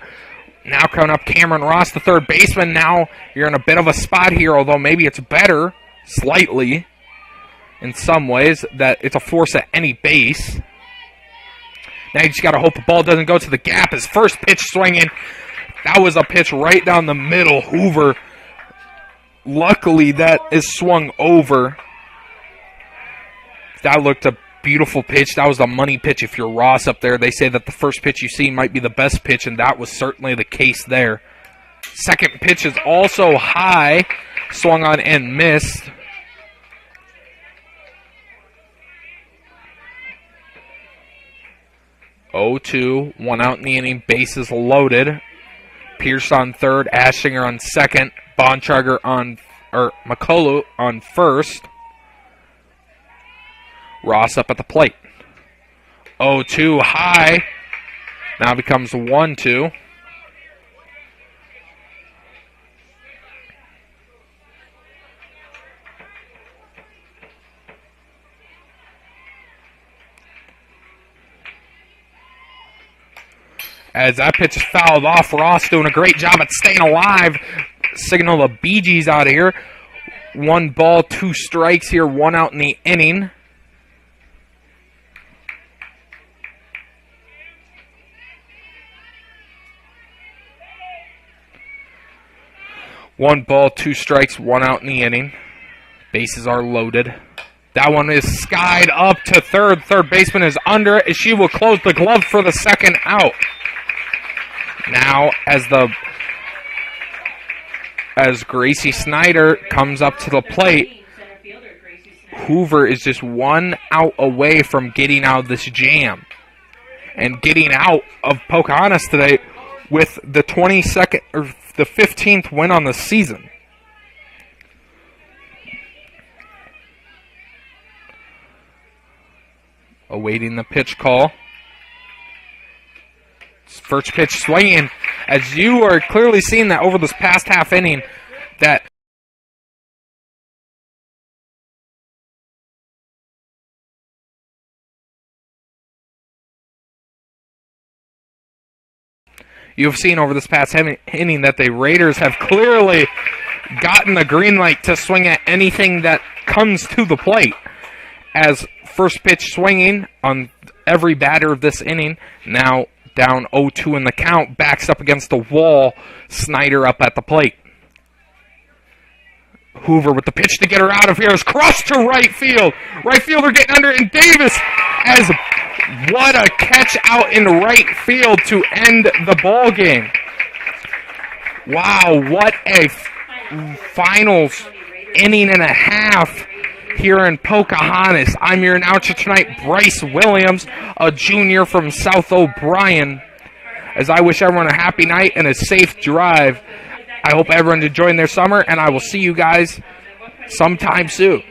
Now coming up, Cameron Ross, the third baseman. Now you're in a bit of a spot here, although maybe it's better, slightly, in some ways, that it's a force at any base. Now you just got to hope the ball doesn't go to the gap. His first pitch swinging. That was a pitch right down the middle. Hoover, luckily that is swung over. That looked a beautiful pitch. That was the money pitch if you're Ross up there. They say that the first pitch you see might be the best pitch, and that was certainly the case there. Second pitch is also high. Swung on and missed. (0-2), 1 out in the inning, bases loaded. Pierce on third, Ashinger on second, Bontrager on, or McCullough on first. Ross up at the plate. 0-2 high. Now becomes 1-2. As that pitch is fouled off, Ross doing a great job at staying alive. Signal the Bee Gees out of here. 1 ball, 2 strikes here, 1 out in the inning. One ball, 2 strikes, 1 out in the inning. Bases are loaded. That one is skied up to third. Third baseman is under it. She will close the glove for the second out. Now, as Gracie Snyder comes up to the plate, Hoover is just 1 out away from getting out of this jam and getting out of Pocahontas today with the 22nd or the 15th win on the season. Awaiting the pitch call. First pitch swinging, as you are clearly seeing that over this past half inning, that you've seen over this past inning that the Raiders have clearly gotten the green light to swing at anything that comes to the plate. As first pitch swinging on every batter of this inning, now down 0-2 in the count, backs up against the wall, Snyder up at the plate. Hoover with the pitch to get her out of here is crushed to right field. Right fielder getting under it, and Davis as what a catch out in right field to end the ball game. Wow, what a finals inning and a half here in Pocahontas. I'm your announcer tonight, Bryce Williams, a junior from South O'Brien. As I wish everyone a happy night and a safe drive. I hope everyone's enjoying their summer, and I will see you guys sometime soon.